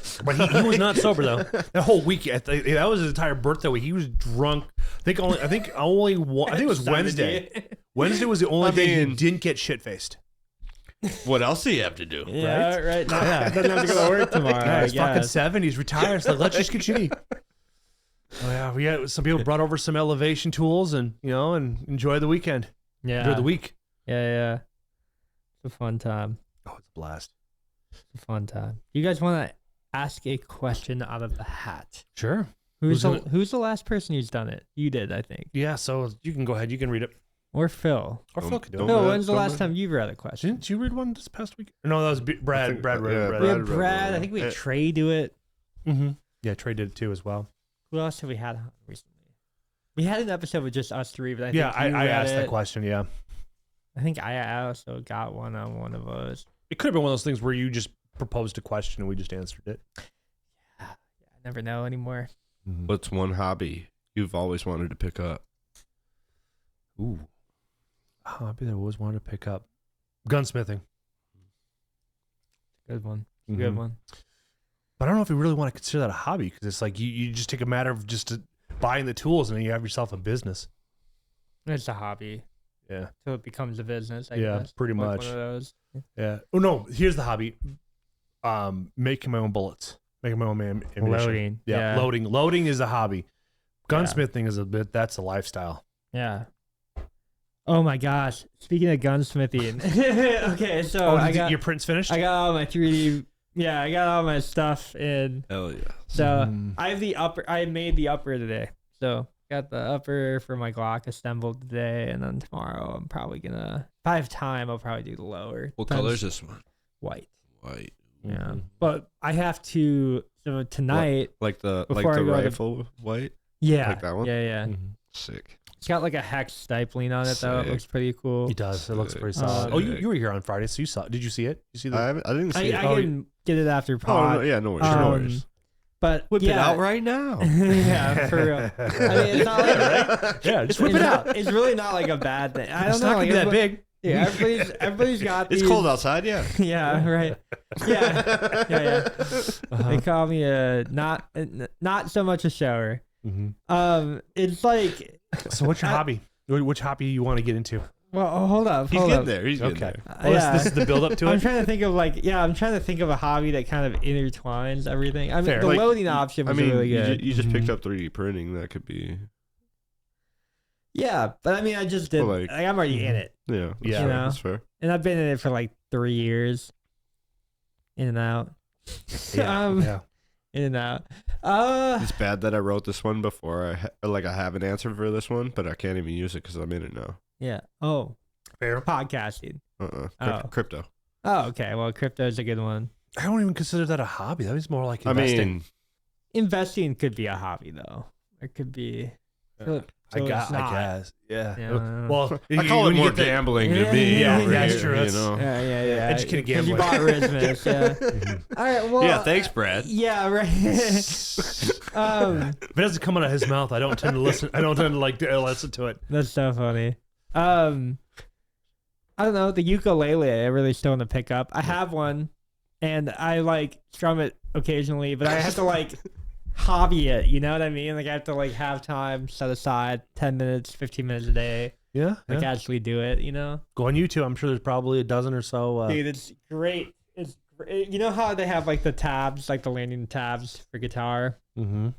he was not sober though. That whole week, that was his entire birthday week. He was drunk. I think it was Wednesday. Wednesday was the only day he didn't get shit faced. What else do you have to do? Yeah, right. Doesn't have to go to work tomorrow. Yeah, I he's fucking guess. 70s, retired. It's like, let's just get shitty. Oh yeah, we had some people brought over some elevation tools and enjoy the weekend. Yeah. Enjoy the week. Yeah. It's a fun time. Oh, it's a blast. It's a fun time. You guys want to ask a question out of the hat? Sure. Who's Who's the last person who's done it? You did, I think. Yeah, so you can go ahead. You can read it. Or Phil. Or Phil can do it. Phil, when's the last time you read a question? Didn't you read one this past week? No, that was Brad. Brad read it. We had read Brad. one. I think we had Trey do it. Mm-hmm. Yeah, Trey did it too as well. Who else have we had on recently? We had an episode with just us three, but I Yeah, think you I read asked it. that question. Yeah, I think I also got one on one of those. it could have been one of those things where you just proposed a question and we just answered it. I never know anymore. What's one hobby you've always wanted to pick up? Ooh, hobby that I always wanted to pick up: gunsmithing. Good one. Mhm. Good one. But I don't know if you really want to consider that a hobby because it's like you just take a matter of just buying the tools and then you have yourself a business. It's a hobby. Yeah. So it becomes a business, I Yeah, guess. pretty Like much. one of those. Yeah. Oh no, here's the hobby: making my own bullets, making my own ammunition. Loading. Yeah, Yeah. loading is a hobby. Gunsmithing is that's a lifestyle. Yeah. Oh my gosh. Speaking of gunsmithing. Okay, so Your print's finished? I got all my 3D. Yeah, I got all my stuff in. Hell yeah. So Mm. I have the upper. I made the upper today. So got the upper for my Glock assembled today, and then tomorrow I'm probably gonna. If I have time, I'll probably do the lower. What Depends. color is this one? White. White. Yeah, Mhm. but I have to. So tonight. Like the Before I go to- rifle white? Yeah. Like that one? Yeah. Mhm. Sick. It's got like a hex stipling on it though. It Sick. looks pretty cool. He does. It looks pretty Sick. solid. Uh, Oh, you were here on Friday, so you saw. Did you see it? You see I the? didn't see I it. can get it after Oh, pod. no, yeah, no worries. No worries. But Whip yeah. it out right now. Yeah, for real. I mean, it's not like Yeah, just whip it out. It's really not like a bad thing. I don't It's know. not gonna Like, be that everybody- big. Yeah, everybody's got It's these. cold outside, yeah. Yeah, right. Yeah. Uh-huh. They call me a not so much a shower. Mhm. It's like, So, what's your hobby? Which hobby you want to get into? well, hold up. He's hold getting up. there. He's getting Okay. there. Well, Yeah. this is the build up to I'm it. trying to think of I'm trying to think of a hobby that kind of intertwines everything. I mean, Fair. the Like, loading option I was mean, really good. you just picked Mhm. up 3D printing. That could be, Yeah, but I mean, I just did. Well, Like, like- I'm already in it, yeah. That's Yeah. fair. You know? That's fair. and I've been in it for like 3 years, in and out. Yeah. In and out. It's bad that I wrote this one before I have an answer for this one, but I can't even use it because I'm in it now. Yeah. Oh, Fair. podcasting. Oh. Crypto. Oh, okay. Well, crypto is a good one. I don't even consider that a hobby. That is more like I investing. mean, Investing could be a hobby, though. It could be. So I it's not. guess. Yeah. Yeah. Well, I call when it you more get the- gambling to Yeah, me. yeah, over that's here, true. You That's- know? Yeah. Educated 'Cause you gambler. bought Rismus, yeah. Mhm. All right. Well. Yeah, thanks, Brad. Yeah. Right. If it doesn't come out of his mouth, I don't tend to listen. I don't tend to listen to it. That's so funny. I don't know, the ukulele I really still want to pick up. I have one, and I like strum it occasionally, but I have to like hobby it. You know what I mean? Like I have to like have time set aside 10 minutes, 15 minutes a day, Yeah. like actually do it. You know, Go on YouTube. I'm sure there's probably a dozen or so. dude, it's great. It's you know how they have like the tabs, like the landing tabs for guitar. Mm-hmm.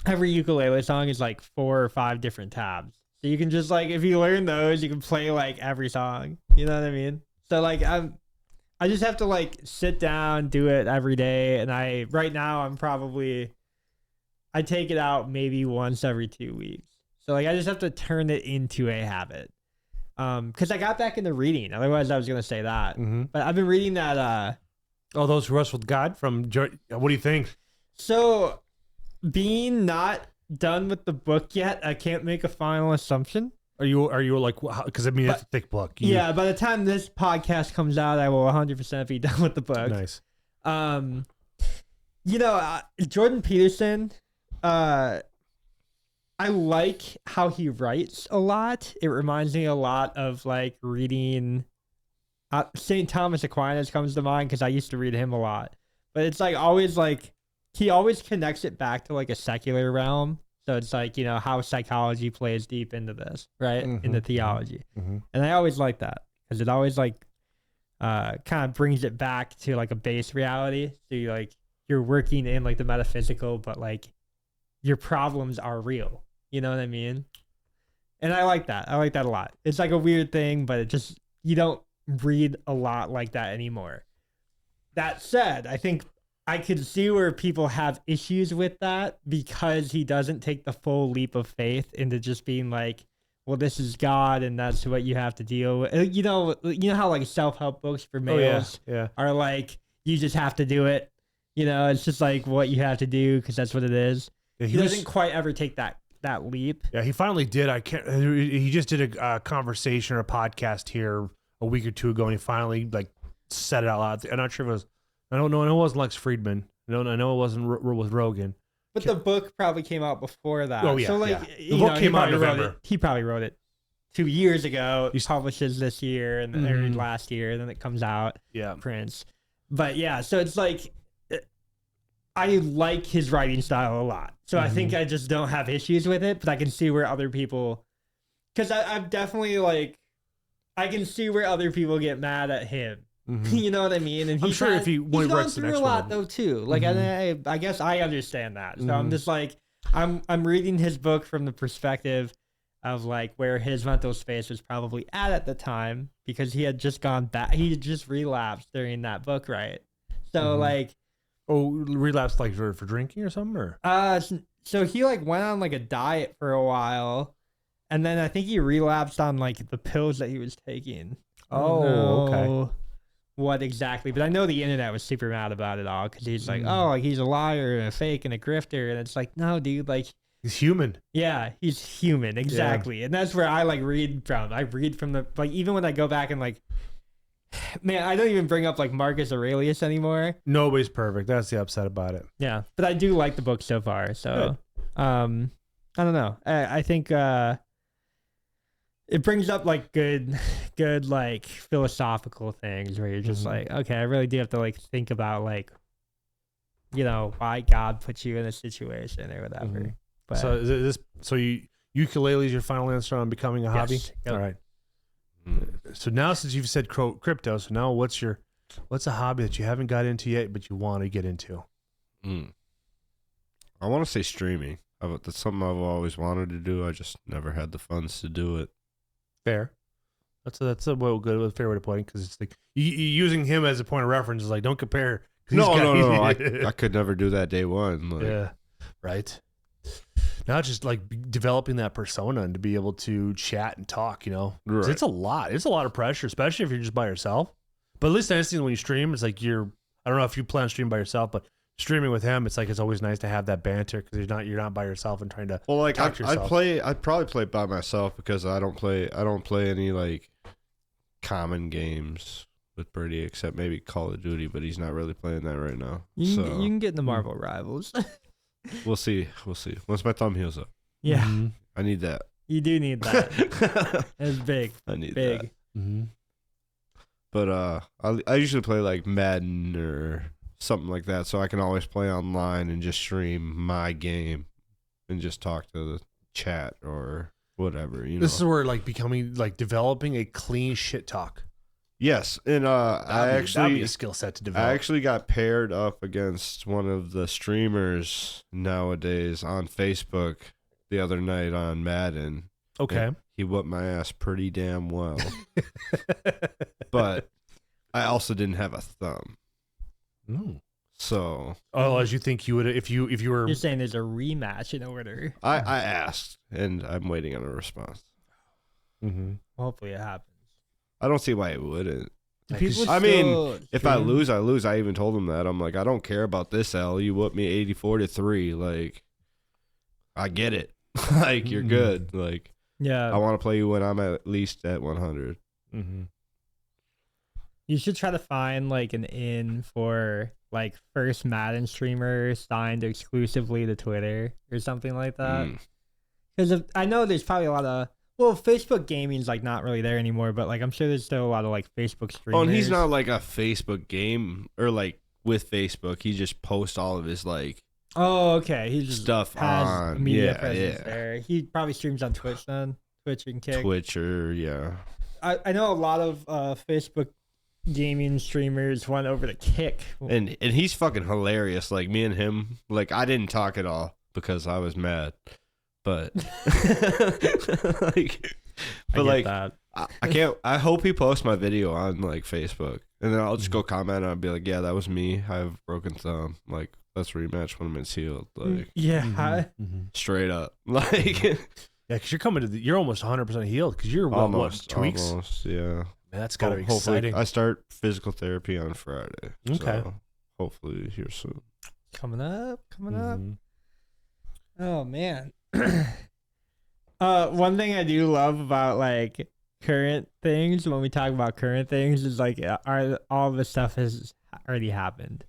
Every ukulele song is like 4 or 5 different tabs. So So you can just like, if you learn those, you can play like every song. You know what I mean? So like I just have to like sit down, do it every day. And right now I take it out maybe once every 2 weeks. So like I just have to turn it into a habit. Because I got back into reading. Otherwise, I was gonna say that. But I've been reading that. Oh, Those Who Wrestle with God from. What do you think? So, being not done with the book yet, I can't make a final assumption. Are you like, because I mean, it's a thick book. Yeah, by the time this podcast comes out, I will 100% be done with the book. Nice. Jordan Peterson, I like how he writes a lot. It reminds me a lot of like reading St. Thomas Aquinas comes to mind because I used to read him a lot. But it's like always like he always connects it back to like a secular realm. So it's like, how psychology plays deep into this, right? Into theology. And I always like that because it always like kind of brings it back to like a base reality. So you're working in like the metaphysical, but like your problems are real. You know what I mean? And I like that. I like that a lot. It's like a weird thing, but you don't read a lot like that anymore. That said, I think I could see where people have issues with that because he doesn't take the full leap of faith into just being like, well, this is God and that's what you have to deal with. You know how like self-help books for males are like, you just have to do it. It's just like what you have to do because that's what it is. Yeah, he doesn't quite ever take that leap. Yeah, he finally did. He just did a conversation or a podcast here a week or two ago, and he finally like said it out loud. I'm not sure if it was. I don't know. I know it wasn't Lex Friedman. I know it wasn't with Rogan. But the book probably came out before that. Oh yeah. So the book came out in November. He probably wrote it 2 years ago. He publishes this year and then last year, and then it comes out. Yeah. Prince. But yeah, so it's like I like his writing style a lot. So I think I just don't have issues with it, but I can see where other people, because I'm definitely like, I can see where other people get mad at him. You know what I mean? And I'm sure if he he's writes the through next a lot one. though too. Like I guess I understand that. So I'm just like I'm reading his book from the perspective of like where his mental space was probably at the time because he had just gone back. He had just relapsed during that book, right? So like. Oh, relapsed like for drinking or something, or so he like went on like a diet for a while, and then I think he relapsed on like the pills that he was taking. Okay. What exactly? But I know the internet was super mad about it all because he's like, oh, like he's a liar and a fake and a grifter, and it's like, no, dude, like he's human. Yeah, he's human, exactly, and that's where I like read from. I read from the like even when I go back and like. Man, I don't even bring up like Marcus Aurelius anymore. Nobody's perfect. That's the upset about it. Yeah, but I do like the book so far. So, I don't know. I think it brings up like good like philosophical things where you're just like, okay, I really do have to like think about like, why God put you in a situation or whatever. But so is this? So ukulele is your final answer on becoming a hobby? Yep. All right. So now, since you've said crypto, so now what's a hobby that you haven't got into yet, but you want to get into? I want to say streaming. That's something I've always wanted to do. I just never had the funds to do it. Fair. That's a fair way to put it because it's like using him as a point of reference is like don't compare. No. I could never do that day one. Like. Yeah. Right. Now it's just like developing that persona and to be able to chat and talk, Right. It's a lot. It's a lot of pressure, especially if you're just by yourself. But at least I understand when you stream, it's like I don't know if you plan on streaming by yourself, but streaming with him, it's like it's always nice to have that banter because you're not by yourself and trying to. Well, like talk to yourself. I'd probably play by myself because I don't play any like common games with Brady except maybe Call of Duty, but he's not really playing that right now. you can get in the Marvel Rivals. We'll see. Once my thumb heals up. Yeah. I need that. You do need that. It's big. I need big. that. But I usually play like Madden or something like that, so I can always play online and just stream my game and just talk to the chat or whatever. This is where like developing a clean shit talk. Yes, and that'd be a skill set to develop. I actually got paired up against one of the streamers nowadays on Facebook the other night on Madden, Okay. He whooped my ass pretty damn well. But I also didn't have a thumb. Mm. So Oh, as you think you would if you were. You're saying there's a rematch in order. I asked, and I'm waiting on a response. Mm-hmm. Hopefully it happens. I don't see why it wouldn't. Yeah, People 'cause- I mean, still If I stream- lose, I lose. I even told him that. I'm like, I don't care about this L. You whooped me 84-3. Like, I get it. Like, you're good. Like, yeah, I want to play you when I'm at least at 100. Mm-hmm. you should try to find like an in for like first Madden streamer signed exclusively to Twitter or something like that. Mm. Because I know there's probably a lot of Facebook gaming's like not really there anymore, but like I'm sure there's still a lot of like Facebook streamers. Oh, and he's not like a Facebook game or like with Facebook. He just posts all of his like Oh, okay. He just stuff has on media presence there. He probably streams on Twitch then. Twitch and Kick. Twitch or I know a lot of Facebook gaming streamers went over to Kick. and he's fucking hilarious. Like me and him, like I didn't talk at all because I was mad, but like, I get like that. I can't. I hope he posts my video on like Facebook, and then I'll just go comment and I'll be like, yeah, that was me. I have a broken thumb. Like let's rematch when it's healed. Like Yeah. Mm-hmm. straight up, like Yeah, because you're coming to you're almost 100% healed because you're what, 2 weeks. almost, yeah. Man, that's gotta be Hopefully, exciting. I start physical therapy on Friday. Okay. So hopefully here soon. Coming up. Mhm. Oh man. One thing I do love about like current things when we talk about current things is like all the stuff has already happened.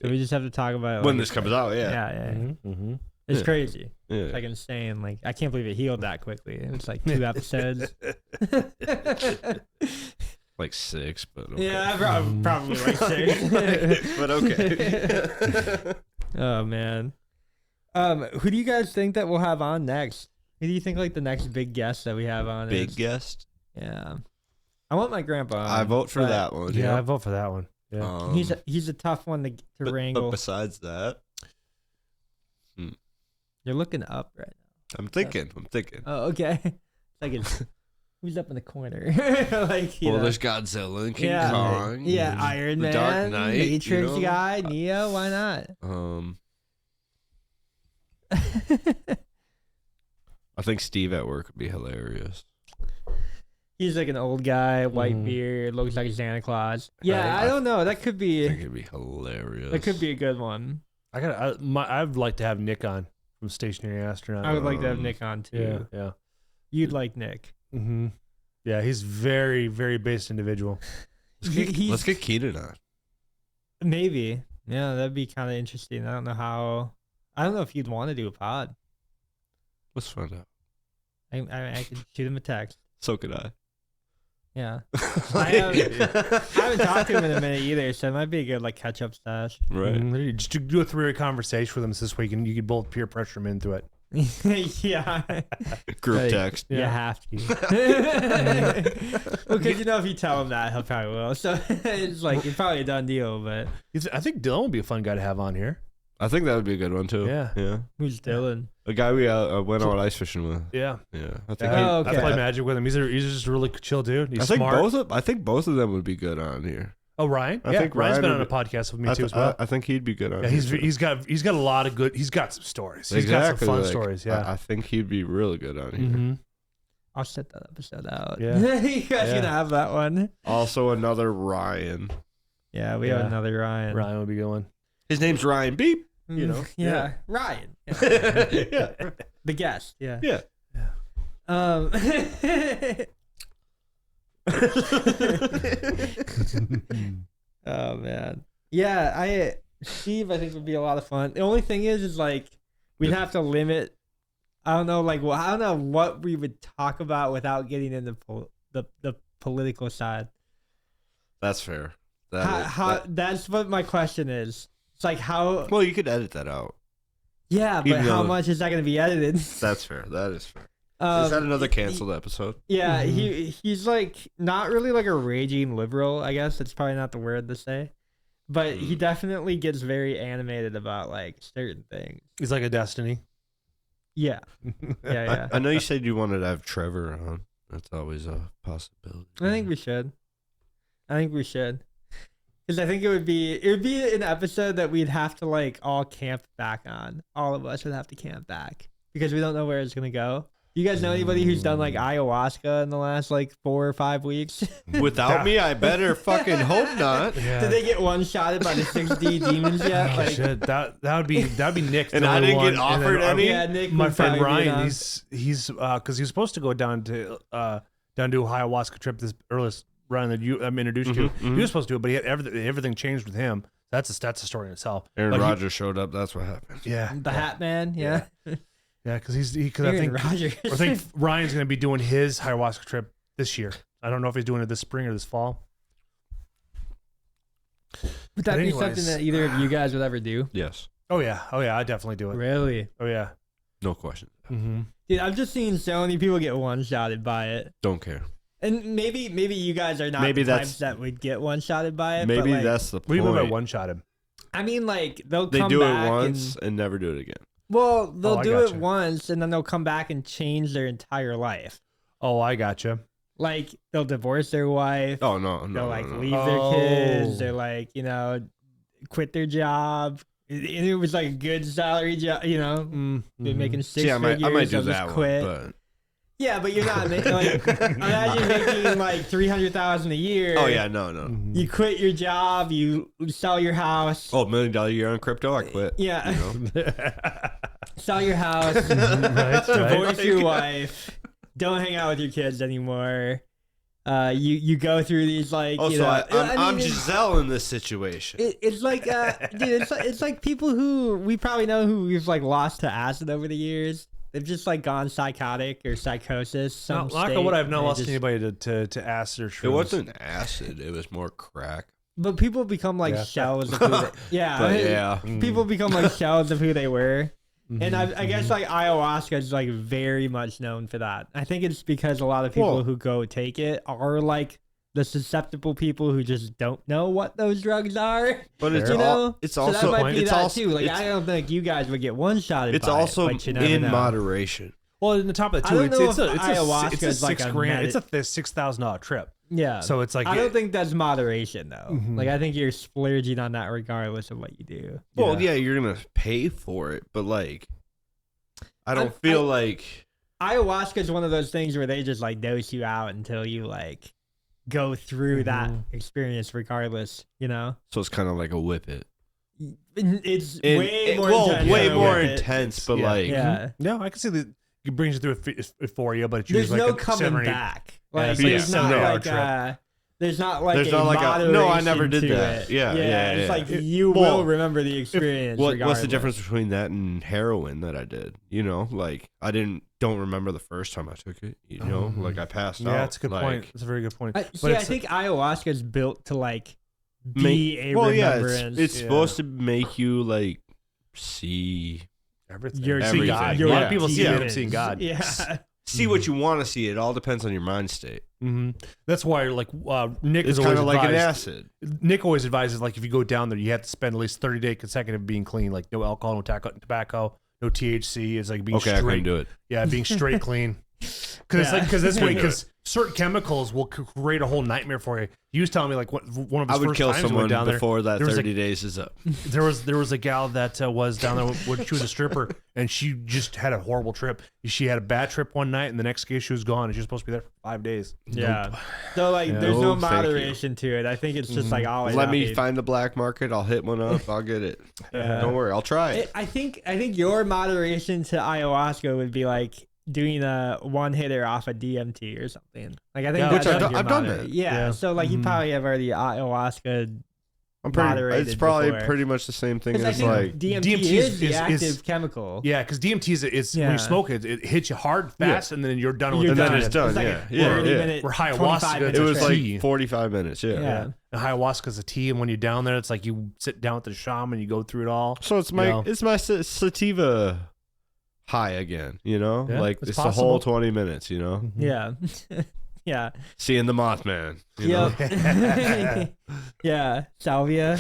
So we just have to talk about it When like, this comes out, yeah. Yeah. Mhm. It's Yeah. crazy. Yeah. It's like insane. Like I can't believe it healed that quickly. It's like 2 episodes. Like 6, but okay. Yeah, probably like 6. But okay. Oh man. Who do you guys think that we'll have on next? Who do you think like the next big guest that we have on Big is? guest. Yeah. I want my grandpa on, I vote for but that one. Yeah, I vote for that one. Yeah. He's a tough one to but wrangle. besides that, You're looking up right now. I'm thinking. Oh, okay. Like it's who's up in the corner? Like you Well, know. there's Godzilla and King Yeah. Kong. Yeah, Iron The Man, Dark Knight, Matrix you know? guy, Neo. Why not? I think Steve at work would be hilarious. He's like an old guy, white Mhm. beard, looks like Santa Claus. Yeah, I- I don't know. That could I be. think it'd be hilarious. That could be a good one. I'd like to have Nick on from Stationary Astronaut. I would like to have Um, Nick on too. Yeah. You'd like Nick. Mm-hmm. Yeah, he's very, very based individual. Let's get Keenan on. Maybe. Yeah, that'd be kind of interesting. I don't know how. I don't know if you'd want to do a pod. Let's find out. I could shoot him a text. So could I. Yeah. I haven't talked to him in a minute either, so it might be a good like catch up stash. Right. Mhm. Just to do a 3-way conversation with him this week, and you could both peer pressure him into it. Yeah. Group Like, text. You Yeah. have to. Well, because you know if you tell him that, he'll probably will. So it's like it's probably a done deal. But I think Dylan would be a fun guy to have on here. I think that would be a good one too. Yeah. Yeah. who's Dylan? A guy we went out ice fishing with. Yeah. Yeah. I think. Oh, I okay. play Magic with him. He's just a really chill dude. He's I think smart. I think both of them would be good on here. Oh, Ryan? I Yeah, think Ryan's Ryan been on would a podcast with me too as I, well. I think he'd be good on Yeah, here. too. he's got a lot of good. He's got some stories. He's got some fun like, stories. Yeah. I think he'd be really good on here. Mm-hmm. I'll set that episode out. Yeah. You guys Yeah. gonna have that one. Also, another Ryan. Yeah, we have Yeah. another Ryan. Ryan would be going. His name's Ryan Beep. You know. Yeah. Ryan. Yeah. The guest. Yeah. Yeah. Um. Oh man. Yeah, Steve I think would be a lot of fun. The only thing is like we'd have to limit. I don't know, like I don't know what we would talk about without getting into the political side. That's fair. That's what my question is. It's like how. Well, you could edit that out. Yeah, but even how though- much is that going to be edited? That's fair. That is fair. Is that another canceled episode? Yeah, Mhm. he's like not really like a raging liberal, I guess. That's probably not the word to say. But he definitely gets very animated about like certain things. He's like a Destiny. Yeah. Yeah. I know you said you wanted to have Trevor on. That's always a possibility. I think we should. Because I think it would be an episode that we'd have to like all camp back on. All of us would have to camp back because we don't know where it's gonna go. You guys know anybody who's done like ayahuasca in the last like 4 or 5 weeks? Without me, I better fucking hope not. Yeah. Did they get one-shotted by the 6D demons yet? Oh, Like, shit. That'd be Nick. And the I only didn't get one, and offered then, any? yeah, Nick My would friend probably be Ryan, on. he's because he was supposed to go down to a ayahuasca trip this earliest run that I'm introduced to. He was supposed to do it, but he had everything changed with him. That's a story in itself. Aaron But he- Rodgers showed up. That's what happened. Yeah, The Hat Man, yeah. yeah, because I Aaron think Rodgers. I think Ryan's going to be doing his ayahuasca trip this year. I don't know if he's doing it this spring or this fall. Would that But be anyways. something that either of you guys would ever do? Yes. Oh yeah, I definitely do it. Really? Oh yeah. No question. Mm-hmm. Dude, I've just seen so many people get one-shotted by it. Don't care. And maybe you guys are not Maybe the that's- types that would get one-shotted by it. Maybe but like, that's the What do you point. mean by one shot him? I mean, like, they'll They come do it back once and, and never do it again. well, they'll I do it gotcha. once and then they'll come back and change their entire life. Oh, I gotcha. Like, they'll divorce their wife. Oh no, no, They'll like no. leave their kids. Oh. They're like, quit their job. And it was like a good salary job, They're making 6 See, I figures. might do they'll that just quit. one, Yeah, but you're not making like imagine making like $300,000 a year. but oh yeah, no. Mm-hmm. You quit your job. You sell your house. Oh, $1 million year on crypto, I quit. Yeah, You know? sell your house. Right, Divorce right. your wife. Don't hang out with your kids anymore. You go through these like. Oh, you so know, I'm it's- Giselle in this situation. It's like, dude, it's like people who we probably know who we've like lost to acid over the years. They've just like gone psychotic or psychosis. Some Not state, what I've not and they lost just- anybody to acid or shrooms. It wasn't acid. It was more crack. But people become like Yeah. shells of who they, yeah. But yeah, People become like shells of who they were. And Mm-hmm. I guess like ayahuasca is like very much known for that. I think it's because a lot of people Well- who go take it are like the susceptible people who just don't know what those drugs are. but it's You know, it's so also that might be it's that also too. Like it's, I don't think you guys would get one shot. it's also in moderation. Well, in the top of that I too, don't know it's a if ayahuasca it's a is like $6 a grand. medi- It's a $6,000 trip. Yeah. So it's like I don't think that's moderation though. Mhm. Like I think you're splurging on that regardless of what you do. Well, yeah, you're gonna pay for it, but like, I don't I- feel like Ayahuasca is one of those things where they just like dose you out until you like go through that Mhm. experience regardless, you know? so. It's kind of like a whip it. It's And- way and- more well, intense. way than a more whip it. intense, but yeah. like, Yeah. No, I can see that it brings you through euphoria, but it's There's usually no like a coming 7 or 8 back. Yeah, Like it's like a there's not 7-8 like trip. there's not like There's a not like a- moderation no, I never did to that. it. Yeah, yeah, It's yeah. like you Well, will remember the experience. what's the regardless. difference between that and heroin that I did? You know, like I don't remember the first time I took it. You know, like I passed out. Yeah, that's a good like, point. That's a very good point. I it's- think ayahuasca is built to like be a well, yeah, remembrance. it's Yeah. supposed to make you like see everything. You're See everything. God. Your A lot of people see Yeah. it and seeing God. Yeah. see what you want to see. It all depends on your mind state. hmm That's why, like, Nick It's is kind always of like an advised. acid. Nick always advises, like, if you go down there, you have to spend at least 30-day consecutive being clean, like no alcohol, no tobacco, no THC. It's like being Okay, I couldn't straight. do it. Yeah, being straight clean. Because Yeah. this way, Couldn't do because certain chemicals will create a whole nightmare for you. He was telling me like one of his I would first kill times we someone went down there. before that there was 30 days is up. There was a gal that was down there when she was a stripper, and she just had a horrible trip. She had a bad trip one night, and the next day she was gone, and she was supposed to be there for 5 days. Yeah. So like, Yeah. there's no No, thank you. moderation to it. I think it's just like always. Let me find the black market. I'll hit one up. I'll get it. Yeah. Don't worry. I'll try it. I think your moderation to ayahuasca would be like doing a one hitter off a DMT or something. Like I think Yeah, that's which like your I've done moder- that. Yeah. Yeah. So like you Mhm. probably have already ayahuasca. I'm pretty. moderated It's probably before. pretty much the same thing Because I as think like. DMT, DMT is the is- active chemical. Yeah, because DMT is when Yeah. you smoke it, it hits you hard, fast, and then you're done with You're it. And then done. it's done. It's like Yeah, a yeah, 30 yeah. minute, Where ayahuasca 25 minute It was trip. tea. like 45 minutes. Yeah. Yeah. And ayahuasca's a tea, and when you're down there, it's like you sit down with the shaman, you go through it all. So it's my You know? it's my sativa high again. You know, Yeah, like it's it's the whole possible. 20 minutes. You know, Yeah. Yeah. seeing the Mothman. You know? Yep. Yeah. Salvia.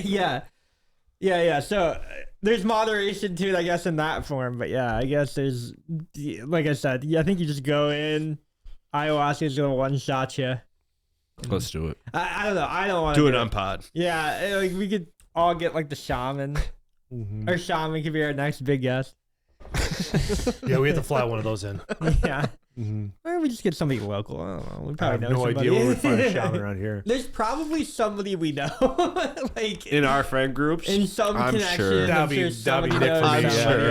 Yeah. Yeah. So there's moderation to it, I guess, in that form. But yeah, I guess there's, like I said, I think you just go in. Ayahuasca's gonna one shot you. Let's do it. I don't know. I don't want Do it on pod. Yeah, like we could all get like the shaman. Mm-hmm. Our shaman could be our next big guest. Yeah, we have to fly one of those in. Yeah. Mm-hmm. Or we just get somebody local. I don't know. We I probably have know no somebody. idea where we find a shaman around here. There's probably somebody we know, like In our friend groups, in some I'm connection. sure. That'd be somebody Nick for knows me. somebody.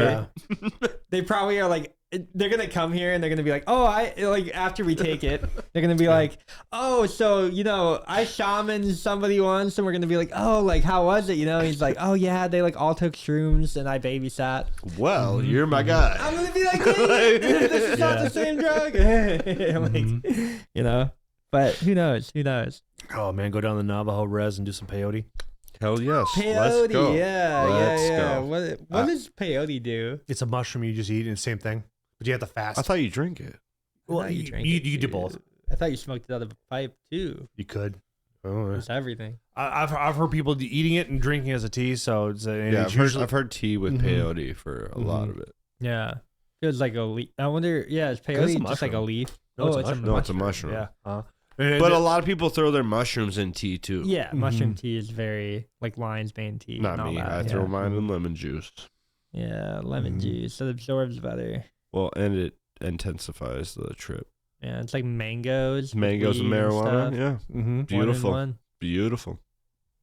Yeah. They probably are like, they're gonna come here and they're gonna be like, oh, I like after we take it, they're gonna be like, oh, so I shamaned somebody once, and we're gonna be like, oh, like how was it? He's like, oh yeah, they like all took shrooms and I babysat. well, you're my guy. I'm gonna be like, hey, this is not the same drug. Like, but who knows? Who knows? Oh man, go down the Navajo res and do some peyote. Hell yes. Peyote, Let's go. yeah, Let's yeah. go. What does peyote do? It's a mushroom you just eat, and same thing, but you have to fast. I thought you drink it. well, I thought you, drank you, it, you do too. both. I thought you smoked it out of a pipe too. You could. Oh, It's everything. I've heard people eating it and drinking as a tea. So it's Yeah, I've heard tea with Mhm. peyote for a lot Mhm. of it. Yeah, it was like a leaf. I wonder. Yeah, is It's a peyote just like a mushroom. leaf? No, it's a it's a mushroom. No, it's a mushroom. Yeah. But a lot of people throw their mushrooms in tea too. Yeah, mushroom Mhm. tea is very like lion's mane tea. Not and all me. that, I yeah. throw mine in lemon juice. Yeah, lemon Mhm. juice. It absorbs better. Well, and it intensifies the trip. Yeah, it's like mangoes. with Mangoes and weed marijuana. stuff. Yeah. Mm-hmm. One in Beautiful. one. Beautiful.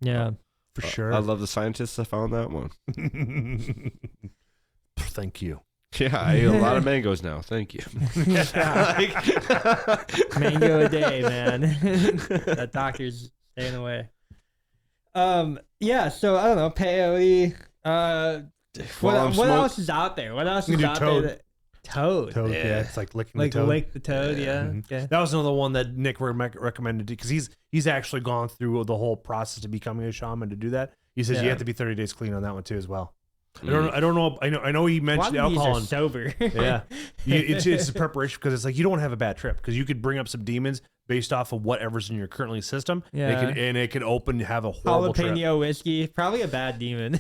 Yeah. For sure. I love the scientists that found that one. Thank you. Yeah, I eat a lot of mangoes now. Thank you. Mango a day, man. That doctor's staying away. Yeah, so I don't know, peyote. What else is out there? What else You is can out do toad. there? Toad. Toad, yeah. It's like licking Like the toad. lick the toad, yeah. Mhm. Okay. That was another one that Nick recommended because he's actually gone through the whole process of becoming a shaman to do that. He says you Yeah. have to be 30 days clean on that one too as well. Mm. I don't know. I know he A lot mentioned of these alcohol are and sober. yeah, it's a preparation because it's like you don't want to have a bad trip because you could bring up some demons based off of whatever's in your currently system. Yeah. and it could have a horrible trip. Jalapeno whiskey, probably a bad demon.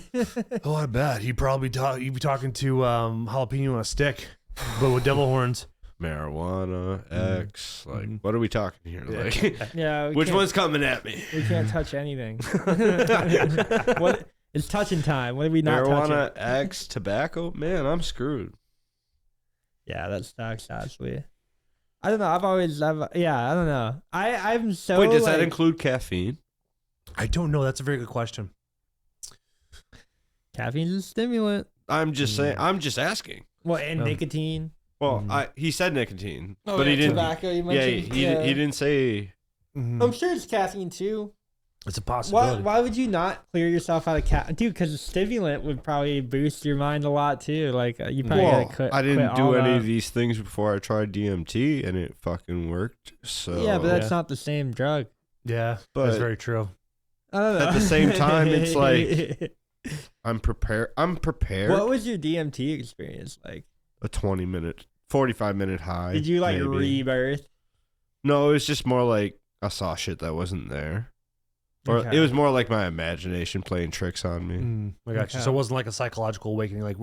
Oh, I bet he'd probably you'd be talking to jalapeno on a stick, but with devil horns. Marijuana, X. Like, Mhm. what are we talking here? Yeah. Like, Yeah. which one's coming at me? We can't touch anything. What? It's touching time. What are we not touching? Marijuana, X, tobacco. Man, I'm screwed. Yeah, that sucks. Actually, I don't know. I don't know. I'm so. Wait, does that like- include caffeine? I don't know. That's a very good question. Caffeine's a stimulant. I'm just Mm. saying. I'm just asking. Well, and Oh. nicotine. Well, Mhm. he said nicotine, Oh, but he didn't. Tobacco. You Yeah, mentioned. he didn't say. Mhm. I'm sure it's caffeine too. It's a Why? possibility. Why would you not clear yourself out of caffeine, dude? Because a stimulant would probably boost your mind a lot too. Like you probably Well, gotta quit. I didn't quit do all any that. of these things before I tried DMT, and it fucking worked. So Yeah, but that's Yeah. not the same drug. Yeah, But- that's very true. I don't know. At the same time, it's like- I'm prepared. I'm prepared. What was your DMT experience like? A 20-minute, 45-minute high. Did you like maybe. rebirth? No, it was just more like I saw shit that wasn't there. Or Okay. it was more like my imagination playing tricks on me. I got you. Okay. So it wasn't like a psychological awakening, like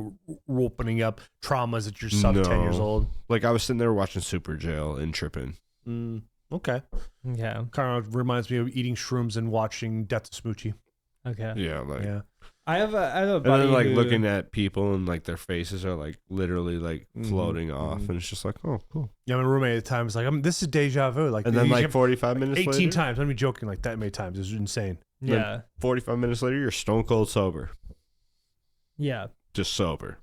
opening up traumas at your sub 10 years No. old. Like I was sitting there watching Super Jail and tripping. Okay. Yeah. Kind of reminds me of eating shrooms and watching Death to Smoochie. Okay. Yeah, like Yeah. I have a and buddy then like who- looking at people and like their faces are like literally like Mhm, floating off, mhm. and it's just like, oh, cool. Yeah, my roommate at the time was like, this is deja vu. Like, And then you like have 45 minutes 18 later, times. I'm not joking like that many times. It was insane. Yeah. 45 minutes later, you're stone cold sober, Yeah. just sober,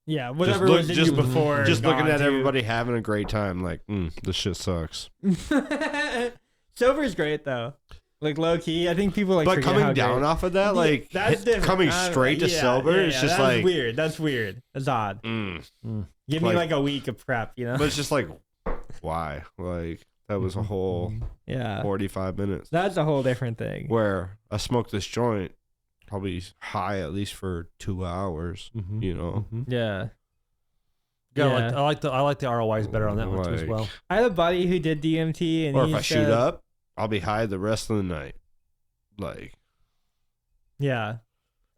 Yeah. Whatever look- was in just- you before. just looking gone at too. everybody having a great time. Like, this shit sucks. Sober is great though. Like low key, I think people like. But forget coming how down great- off of that, Yeah, like that's different. coming I don't straight know. to Yeah, sober, yeah, it's yeah, just that's like, weird. That's weird. That's odd. Give me Like- like a week of prep, you know. but it's just like, why? Like that was a whole Yeah, 45 minutes that's a whole different thing. where I smoked this joint, probably high at least for 2 hours. Mm-hmm. You know, Yeah. Yeah, Yeah. I like the ROIs better on that one too as Like- well. I had a buddy who did DMT, and or he if I shoot said- up, I'll be high the rest of the night. Like, Yeah.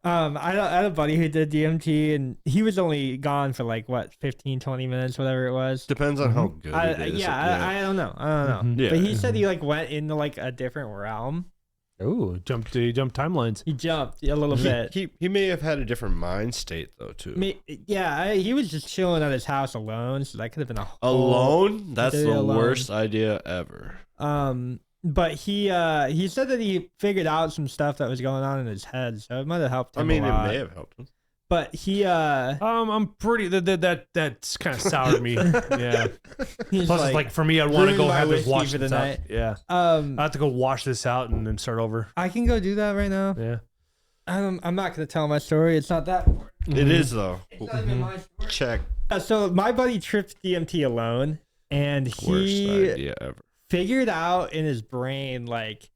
I had a buddy who did DMT, and he was only gone for like what 15, 20 minutes, whatever it was. Depends on how good it is. I don't know. Mhm. But he said he like went into like a different realm. Ooh, jump timelines. He jumped a little bit. He may have had a different mind state though too. He was just chilling at his house alone, so that could have been a whole, Alone? That's Did the it alone. worst idea ever. But he said that he figured out some stuff that was going on in his head, so it might have helped him. I mean, a it lot. may have helped him. But he I'm pretty that's kind of soured me. Yeah. he's Plus, it's like for me, I'd want to ruined go my have this whiskey wash for the this out. night. Yeah. I have to go wash this out and then start over. I can go do that right now. Yeah. I'm not gonna tell my story. It's not that important. It is though. It's not even my story. Check. So my buddy tripped DMT alone, and Worst he idea ever. figured out in his brain like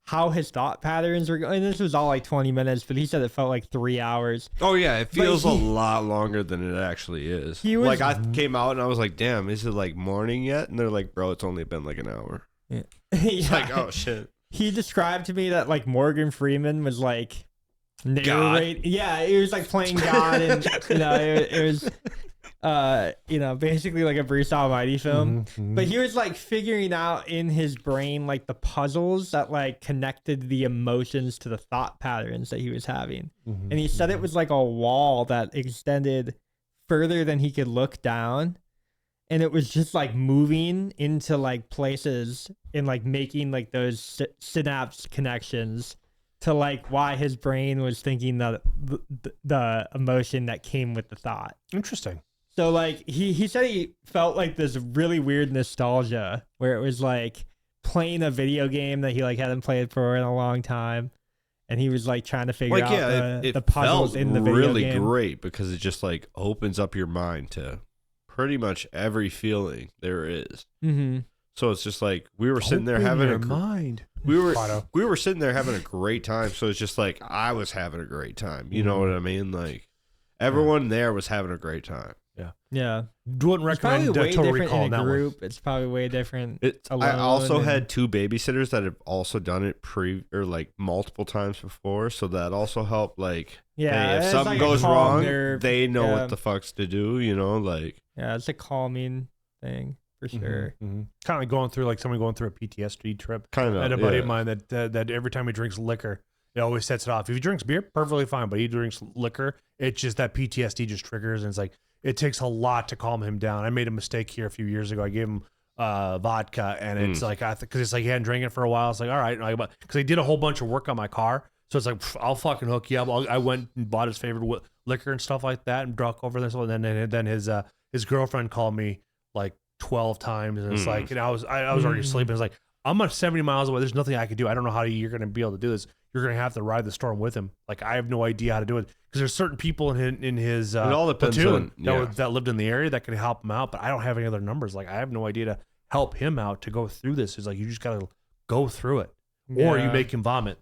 how his thought patterns were going. And this was all like 20 minutes, but he said it felt like 3 hours. Oh yeah, it feels he- a lot longer than it actually is. He was- Like I came out and I was like, "Damn, is it like morning yet?" And they're like, "Bro, it's only been like an hour." It's like, "Oh shit." He described to me that like Morgan Freeman was like narrate. Yeah, it was like playing God, and it was basically like a Bruce Almighty film. But he was like figuring out in his brain like the puzzles that like connected the emotions to the thought patterns that he was having. And he said it was like a wall that extended further than he could look down. And it was just like moving into like places and like making like those synapse connections to like why his brain was thinking the emotion that came with the thought. Interesting. So like he said he felt like this really weird nostalgia where it was like playing a video game that he like hadn't played for in a long time, and he was like trying to figure Like out it the puzzles felt in the video really game. great because it just like opens up your mind to pretty much every feeling there is. Mm-hmm. So it's just like we were sitting there having a mind. we were sitting there having a great time. So it's just like I was having a great time. You know what I mean? Like everyone there was having a great time. Yeah, Wouldn't it's probably recommend way Total different Recall in on a that one. group. It's probably way different. I alone also and- had 2 babysitters that have also done it like multiple times before, so that also helped. Like, Yeah, hey, if it's something like a goes calm wrong, nerve. they know Yeah. what the fuck's to do. You know, like Yeah, it's a calming thing for sure. Kind of like going through like someone going through a PTSD trip. kind I of. had a buddy of mine that every time he drinks liquor, it always sets it off. If he drinks beer, perfectly fine, but he drinks liquor, it's just that PTSD just triggers, and it's like it takes a lot to calm him down. I made a mistake here a few years ago. I gave him vodka, and it's like because it's like he hadn't drank it for a while. It's like all right, because he did a whole bunch of work on my car, so it's like I'll fucking hook you up. I went and bought his favorite liquor and stuff like that, and drunk over this, and then his girlfriend called me like 12 times, and it's like, and I was already sleeping. It's like I'm 70 miles away. There's nothing I can do. I don't know how you're going to be able to do this. You're going to have to ride the storm with him. Like I have no idea how to do it because there's certain people in his It all depends platoon on- that lived in the area that can help him out, but I don't have any other numbers. Like I have no idea to help him out to go through this. It's like you just got to go through it, or you Yeah. make him vomit.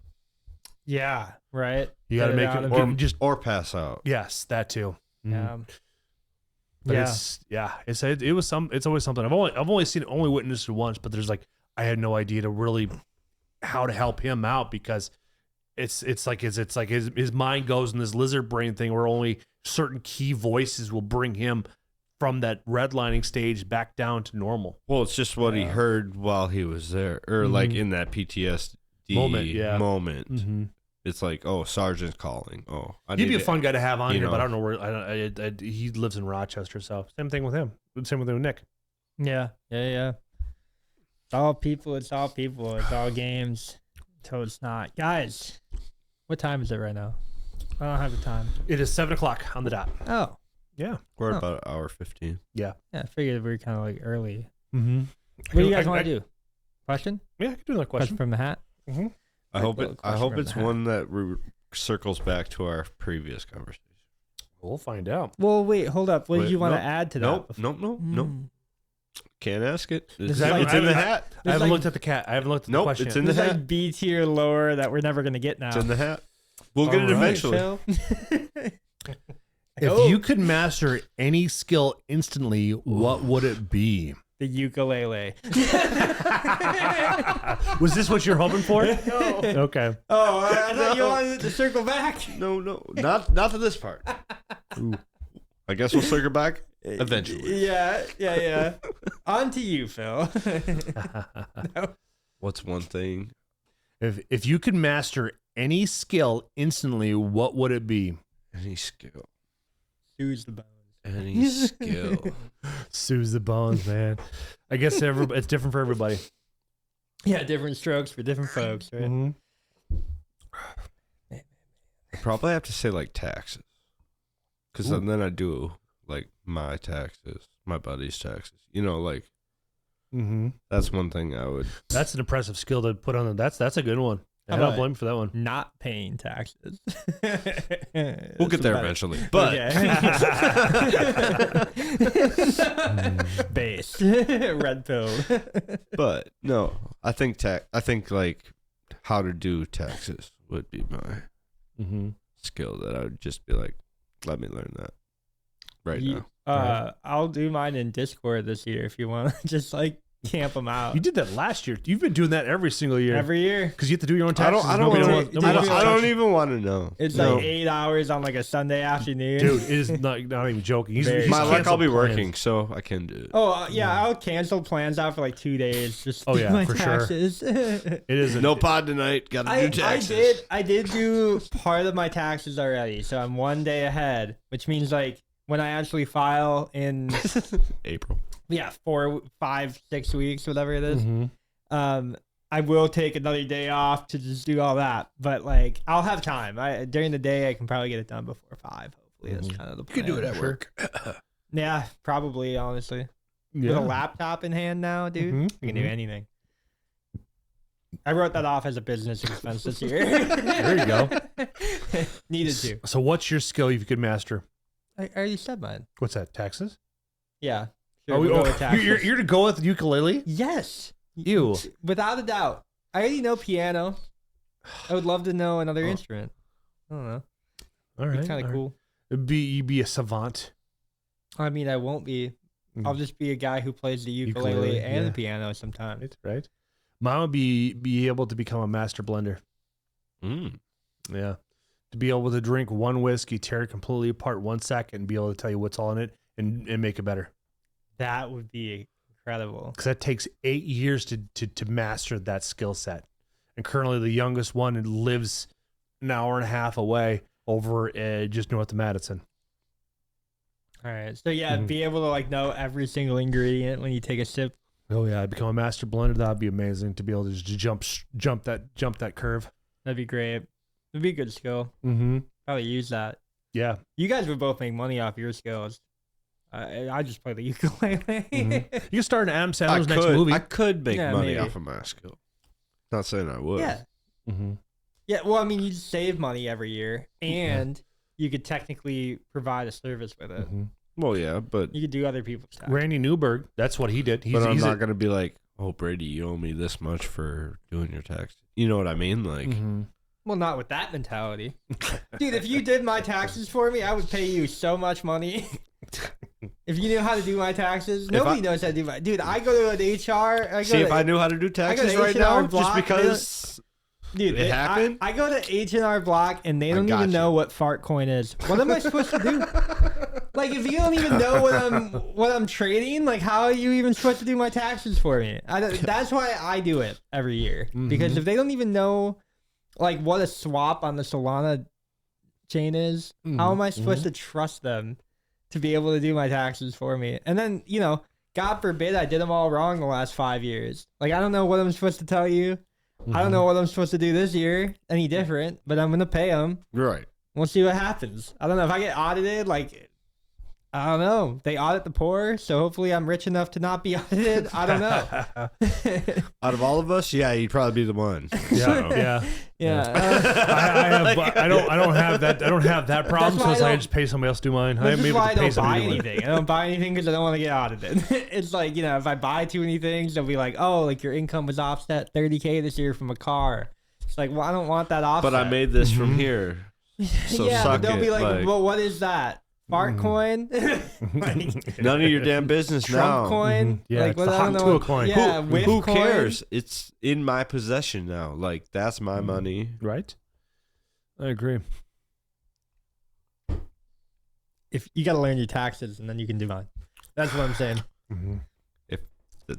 Yeah, right. You got to Get make out it, of or him. just or pass out. yes, that too. Yeah. But Yeah. it's always something. I've only seen it, only witnessed it once, but there's like I had no idea to really how to help him out because it's like his mind goes in this lizard brain thing where only certain key voices will bring him from that redlining stage back down to normal. Well, it's just what he heard while he was there, or like in that PTSD moment. Mm-hmm. It's like, oh, sergeant's calling. Oh, He'd be a fun guy to have on you here, but know. I don't know where. He lives in Rochester, so same thing with him. Same with Nick. Yeah. It's all people. It's all games. Until it's not. Guys, what time is it right now? I don't have the time. It is 7:00 on the dot. Oh, Yeah. We're Oh. about 1:15. yeah. I figured we were kind of like early. Mm-hmm. What do you guys want to do? Question? Yeah, I can do another question. From the hat? Mm-hmm. I hope little it. I question hope from it's the hat. one that circles back to our previous conversation. We'll find out. Well, wait, hold up. What did Wait, you want to nope, add to that? Nope. Can't ask it. This It's, is like- it's in the hat. I haven't like- looked at the cat. I haven't looked at the Nope, question. it's yet. in the This is hat. like B tier lower that we're never gonna get now. It's in the hat. We'll get it All right, eventually. If you could master any skill instantly, what would it be? the ukulele. Was this what you're hoping for? No. Okay. Oh, I thought you wanted to circle back. No, not to this part. Ooh. I guess we'll circle back eventually. Yeah. On to you, Phil. What's one thing? If you could master any skill instantly, what would it be? Any skill. Choose the bones. Any skill. Soothes the bones, man. I guess it's different for everybody. Yeah, different strokes for different folks, right? Mm-hmm. I probably have to say like taxes. Because then I do like my taxes, my buddy's taxes. You know, like that's one thing I would. That's an impressive skill to put on. That's a good one. I don't blame you for that one. Not paying taxes. We'll get there eventually. But base red pill. But no, I think like how to do taxes would be my skill that I would just be like, let me learn that now. I'll do mine in Discord this year if you want to just like camp them out. You did that last year. You've been doing that every single year. Every year. Because you have to do your own taxes. I don't even want to know. It's like 8 hours on like a Sunday afternoon. Dude, it is not even joking. He's my luck, I'll be plans. working, so I can do it. Oh, yeah, I'll cancel plans out for like 2 days. Just do my for taxes. sure. It is. No pod tonight. Got to do taxes. I did do part of my taxes already, so I'm 1 day ahead, which means like when I actually file in April. Yeah, 4, 5, 6 weeks, whatever it is. I will take another day off to just do all that, but like I'll have time. During the day, I can probably get it done before 5. Hopefully, that's kind of the plan. You can do it at work. Yeah, probably. Honestly, Yeah. with a laptop in hand now, dude, we can do anything. I wrote that off as a business expense this year. There you go. Needed to. So, what's your skill if you could master? I already said mine. What's that? Taxes? Yeah. Sure, we'll go with taxes. You're to go with ukulele? Yes. You. Without a doubt. I already know piano. I would love to know another instrument. I don't know. All right. It's kind of cool. You'd be a savant. I mean, I won't be. I'll just be a guy who plays the ukulele and the piano sometimes. Right. Mine would be able to become a master blender. Yeah. To be able to drink one whiskey, tear it completely apart 1 second, and be able to tell you what's all in it and make it better. That would be incredible. Because that takes 8 years to master that skill set. And currently the youngest one lives an hour and a half away over just north of Madison. All right. So yeah, be able to like know every single ingredient when you take a sip. Oh yeah, I'd become a master blender. That'd be amazing to be able to just jump that curve. That'd be great. It'd be a good skill. Probably use that. Yeah. You guys would both make money off your skills. I just play the ukulele. You can start an Adam Sandler's next movie. I could make money maybe. off of my skill. Not saying I would. Yeah. Yeah. Well, I mean, you save money every year, and you could technically provide a service with it. Well, yeah, but You could do other people's stuff. Randy Newberg, that's what he did. I'm not gonna be like, oh, Brady, you owe me this much for doing your taxes. You know what I mean? Like, Well, not with that mentality. Dude, if you did my taxes for me, I would pay you so much money. If you knew how to do my taxes, nobody knows how to do my. Dude, I go to an HR. if I knew how to do taxes right now, just because dude, it happened. I go to H&R Block and they don't even know what fart coin is. What am I supposed to do? Like, if you don't even know what I'm trading, like, how are you even supposed to do my taxes for me? That's why I do it every year, because if they don't even know, like, what a swap on the Solana chain is, how am I supposed to trust them to be able to do my taxes for me? And then, you know, God forbid I did them all wrong the last 5 years. Like, I don't know what I'm supposed to tell you. I don't know what I'm supposed to do this year any different, but I'm going to pay them. Right. We'll see what happens. I don't know if I get audited, like, I don't know. They audit the poor, so hopefully I'm rich enough to not be audited. I don't know. Out of all of us, yeah, you'd probably be the one. Yeah. Yeah. I don't have that. I don't have that problem, so I just pay somebody else to do mine. This is why I don't buy anything. anything. I don't buy anything because I don't want to get audited. It's like, you know, if I buy too many things, they'll be like, oh, like your income was offset $30K this year from a car. It's like, well, I don't want that offset. But I made this from here. So yeah, suck but they'll it, be like, well, what is that? Fart coin. None of your damn business Trump now. coin. Yeah, like, it's the I don't hot know. tool coin. Yeah, whiff Who coin. cares? It's in my possession now. Like, that's my money. Right? I agree. If you got to learn your taxes, and then you can do mine. That's what I'm saying. Mm-hmm.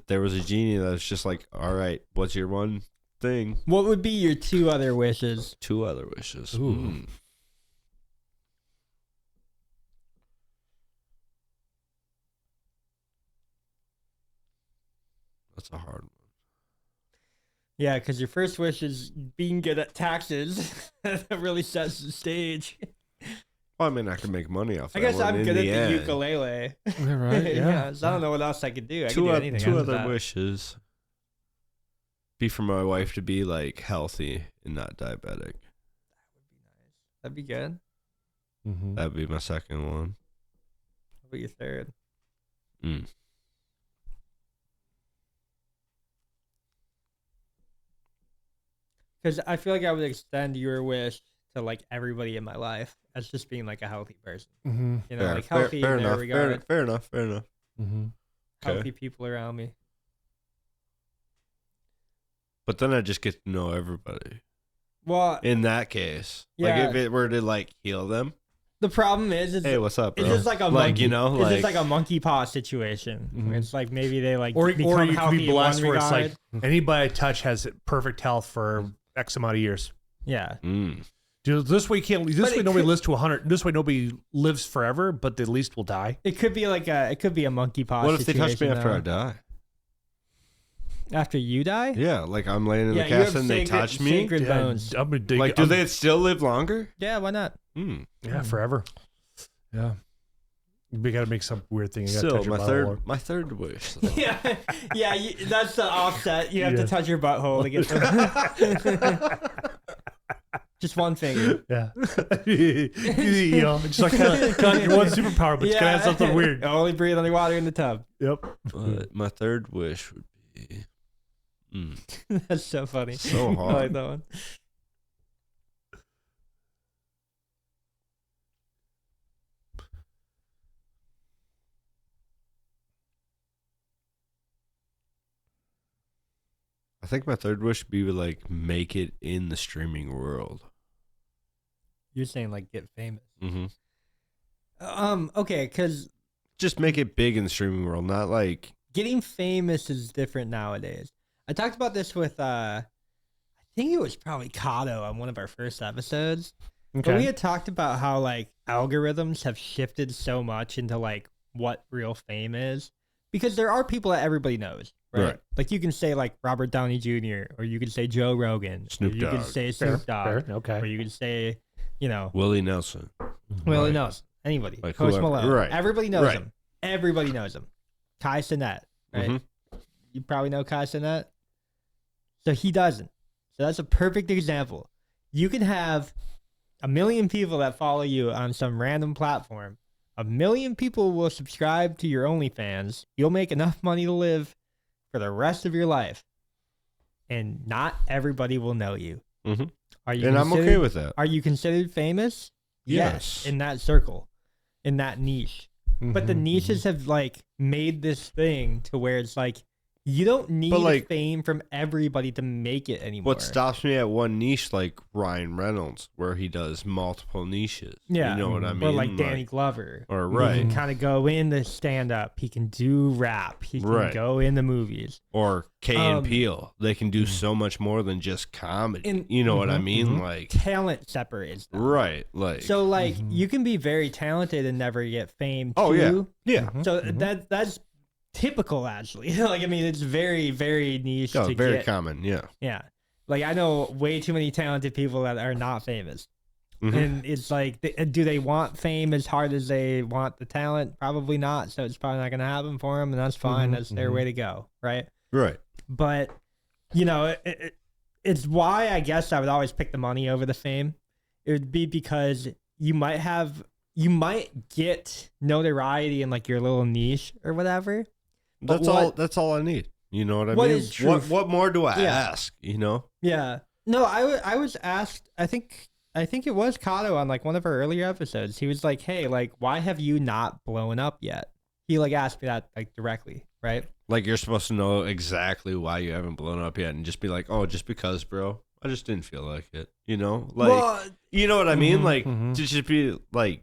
There was a genie that was just like, all right, what's your one thing? What would be your 2 other wishes? 2 other wishes. Ooh. Mm. That's a hard one. Yeah, because your first wish is being good at taxes. That really sets the stage. Well, I mean, I can make money off I that guess one I'm in good at the end. ukulele. Yeah, right. Yeah. So I don't know what else I could do. I could Two do oth- anything. two after other that. wishes. Be for my wife to be like healthy and not diabetic. That'd be good. Mm-hmm. That'd be my second one. What about your third? Mm. Because I feel like I would extend your wish to like everybody in my life as just being like a healthy person. Mm-hmm. You know, like healthy in their regard, Fair enough. Mm-hmm. healthy people around me. But then I just get to know everybody. Well, In that case, Yeah. like if it were to like heal them, the problem is, hey, what's up, bro? it's just like a like monkey. you know, It's like just like a monkey paw situation. Mhm. It's like maybe they like Or become you could healthy be in one blessed where it's like regard. anybody I touch has perfect health for X amount of years. Yeah. Mm. Dude, this way can't. This But way it nobody could- lives to 100. This way nobody lives forever, but they at least will die. It could be like it could be a monkey paw What if they situation. touch me after though. I die? After you die? Yeah, like I'm laying in the you have castle and they sacred- touch me. Sacred Yeah, bones. I'm gonna dig. Like, do they still live longer? Yeah, why not? Mm. Yeah, forever. Yeah. We got to make some weird thing. You gotta Still, touch your my butthole. third wish. though. Yeah, yeah. That's the offset. You have Yeah. to touch your butthole to get the. Just one finger. Yeah. You know, just like kind of your one superpower, but it's gonna have something weird. Only breathe underwater in the tub. Yep. But my third wish would be That's so funny. so I hard. like that one. I think my third wish would be like make it in the streaming world. You're saying like get famous. Mm-hmm. Okay, because Just make it big in the streaming world, not like getting famous is different nowadays. I talked about this with I think it was probably Kato on one of our first episodes. But we had talked about how like algorithms have shifted so much into like what real fame is. Because there are people that everybody knows, right? Right. Like you can say like Robert Downey Jr. or you can say Joe Rogan. Snoop or you can Dogg. say Fair, Snoop Dogg. fair, okay. Or you can say, you know, Willie Nelson. Willie Right. knows. Anybody. Like Post whoever. Malone. Right. Everybody knows Right. him. Everybody knows him. Kai Cenat, right? Mhm. You probably know Kai Cenat. So he doesn't. So that's a perfect example. You can have 1 million people that follow you on some random platform. 1 million people will subscribe to your OnlyFans. You'll make enough money to live for the rest of your life. And not everybody will know you. Mhm. Are you And I'm okay considered- with that. Are you considered famous? Yes. In that circle, in that niche. But the Mhm, niches have like made this thing to where it's like you don't need like- fame from everybody to make it anymore. What stops me at one niche, like Ryan Reynolds, where he does multiple niches. Yeah. You know what I Or mean? Or like Danny Glover. Or He right. can kind of go into stand up. He can do rap. He can Right. go into movies. Or Kay and Um, Peele. They can do so much more than just comedy. And- you know what I Mhm, mean? mhm. Like, Talent separates them. right. Like, So like Mhm. you can be very talented and never get fame Oh, yeah. too. yeah. Mhm, So mhm. that's typical actually. Like I mean it's very, very niche Oh, to very get. common. Yeah. Yeah. Like I know way too many talented people that are not famous. Mhm. And it's like, do they want fame as hard as they want the talent? Probably not. So it's probably not going to happen for them. And that's fine. Mhm, That's their mhm. way to go. Right. Right. But, you know, it's why I guess I would always pick the money over the fame. It would be because you might get notoriety in like your little niche or whatever. But That's all. That's all I need. You know what I What mean? is truth? What more do I Yeah. ask? You know? Yeah. No, I was asked, I think I think it was Kato on like one of our earlier episodes. He was like, "Hey, like, why have you not blown up yet?" He like asked me that like directly, right? Like you're supposed to know exactly why you haven't blown up yet, and just be like, "Oh, just because, bro. I just didn't feel like it." You know, like Well, you know what I mean? Mhm, Like mhm. to just be like,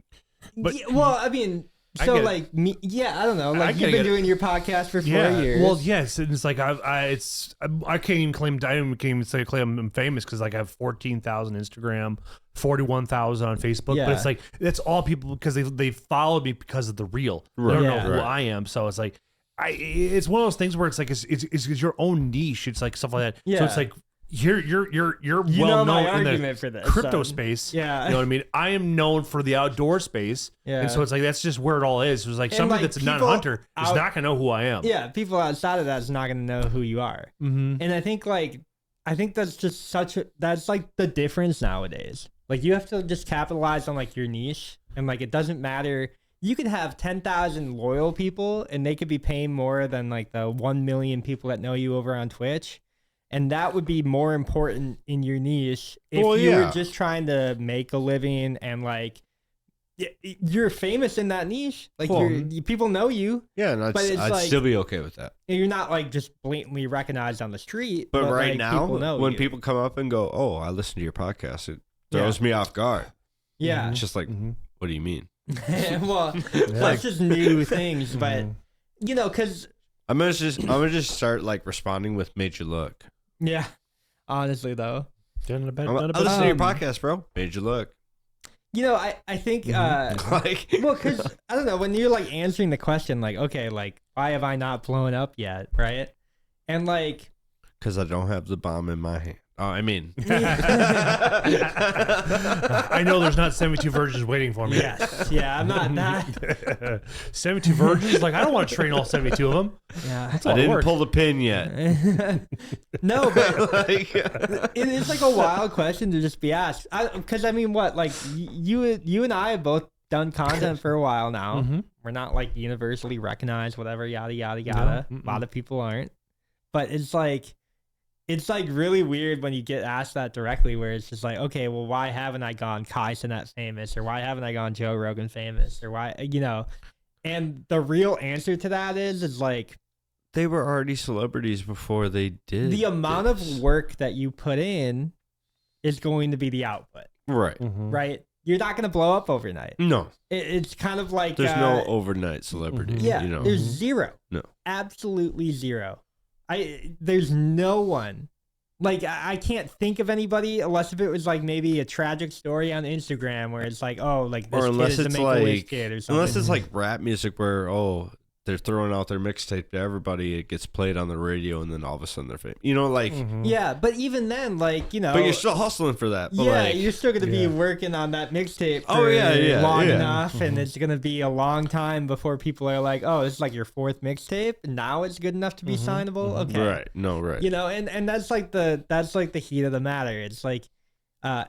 But- yeah, well, I mean, I so get it. like me, yeah, I don't know. I Like you've get been it. doing your podcast for 4 years. Well, yes, and it's like I can't even claim. I can't even say claim I'm famous because like I have 14,000 Instagram, 41,000 on Facebook. Yeah. But it's like that's all people because they followed me because of the real. They Right. don't Yeah. know who Right. I am, so it's like it's one of those things where it's like it's your own niche. It's like stuff like that. Yeah. So it's like you're you well know my known in the argument for this crypto son. space. Yeah. You know what I mean? I am known for the outdoor space. Yeah. And so it's like that's just where it all is. It's like And, somebody like, that's a people non-hunter is out- not gonna know who I am. Yeah, people outside of that is not going to know who you are. Mm-hmm. And I think that's just that's like the difference nowadays. Like you have to just capitalize on like your niche, and like it doesn't matter. You could have 10,000 loyal people and they could be paying more than like the 1 million people that know you over on Twitch. And that would be more important in your niche if Well, you were yeah. just trying to make a living and like you're famous in that niche. Like Cool. people know you. yeah, and But it's I'd like- still be okay with that. And you're not like just blatantly recognized on the street. But right like, now, people know when you. people come up and go, "Oh, I listen to your podcast," it throws me off guard. yeah, It's just like, what do you mean? well, that's just new things. But you know, because I'm gonna just start like responding with "Made you look." yeah, honestly though, I listen to your Um, podcast, bro. Made you look. you know, I think Like, well, because I don't know, when you're like answering the question, like, okay, like why have I not blown up yet, right? And like, because I don't have the bomb in my hand. Oh, I mean, I know there's not 72 virgins waiting for me. yes, yeah, I'm not that. 72 virgins? Like, I don't want to train all 72 of them. Yeah, I didn't pull the pin yet. no, but Like, it is like a wild question to just be asked. Because I mean, what like you and I have both done content for a while now. Mhm. We're not like universally recognized, whatever, yada yada yada. No, A lot of people aren't, but it's like really weird when you get asked that directly, where it's just like, okay, well, why haven't I gone Kai Cenat famous, or why haven't I gone Joe Rogan famous, or why, you know? And the real answer to that is like they were already celebrities before they did. the amount this. of work that you put in is going to be the output. Right. Right? You're not going to blow up overnight. No, It's kind of like there's no overnight celebrity. yeah. You know. There's zero. No. Absolutely zero. There's no one. Like I can't think of anybody unless if it was like maybe a tragic story on Instagram where it's like, oh, like this Or kid unless is a it's Make-A-Wish like, kid or something. unless it's like rap music where they're throwing out their mixtape to everybody, it gets played on the radio, and then all of a sudden they're famous. You know, like, yeah, but even then, like, you know, but you're still hustling for that. But yeah, like, you're still gonna be Yeah. working on that mixtape for Oh, yeah, long yeah. enough, and it's gonna be a long time before people are like, oh, this is like your fourth mixtape, and now it's good enough to be signable. Okay, right? No, right. you know, and that's like the heat of the matter. It's like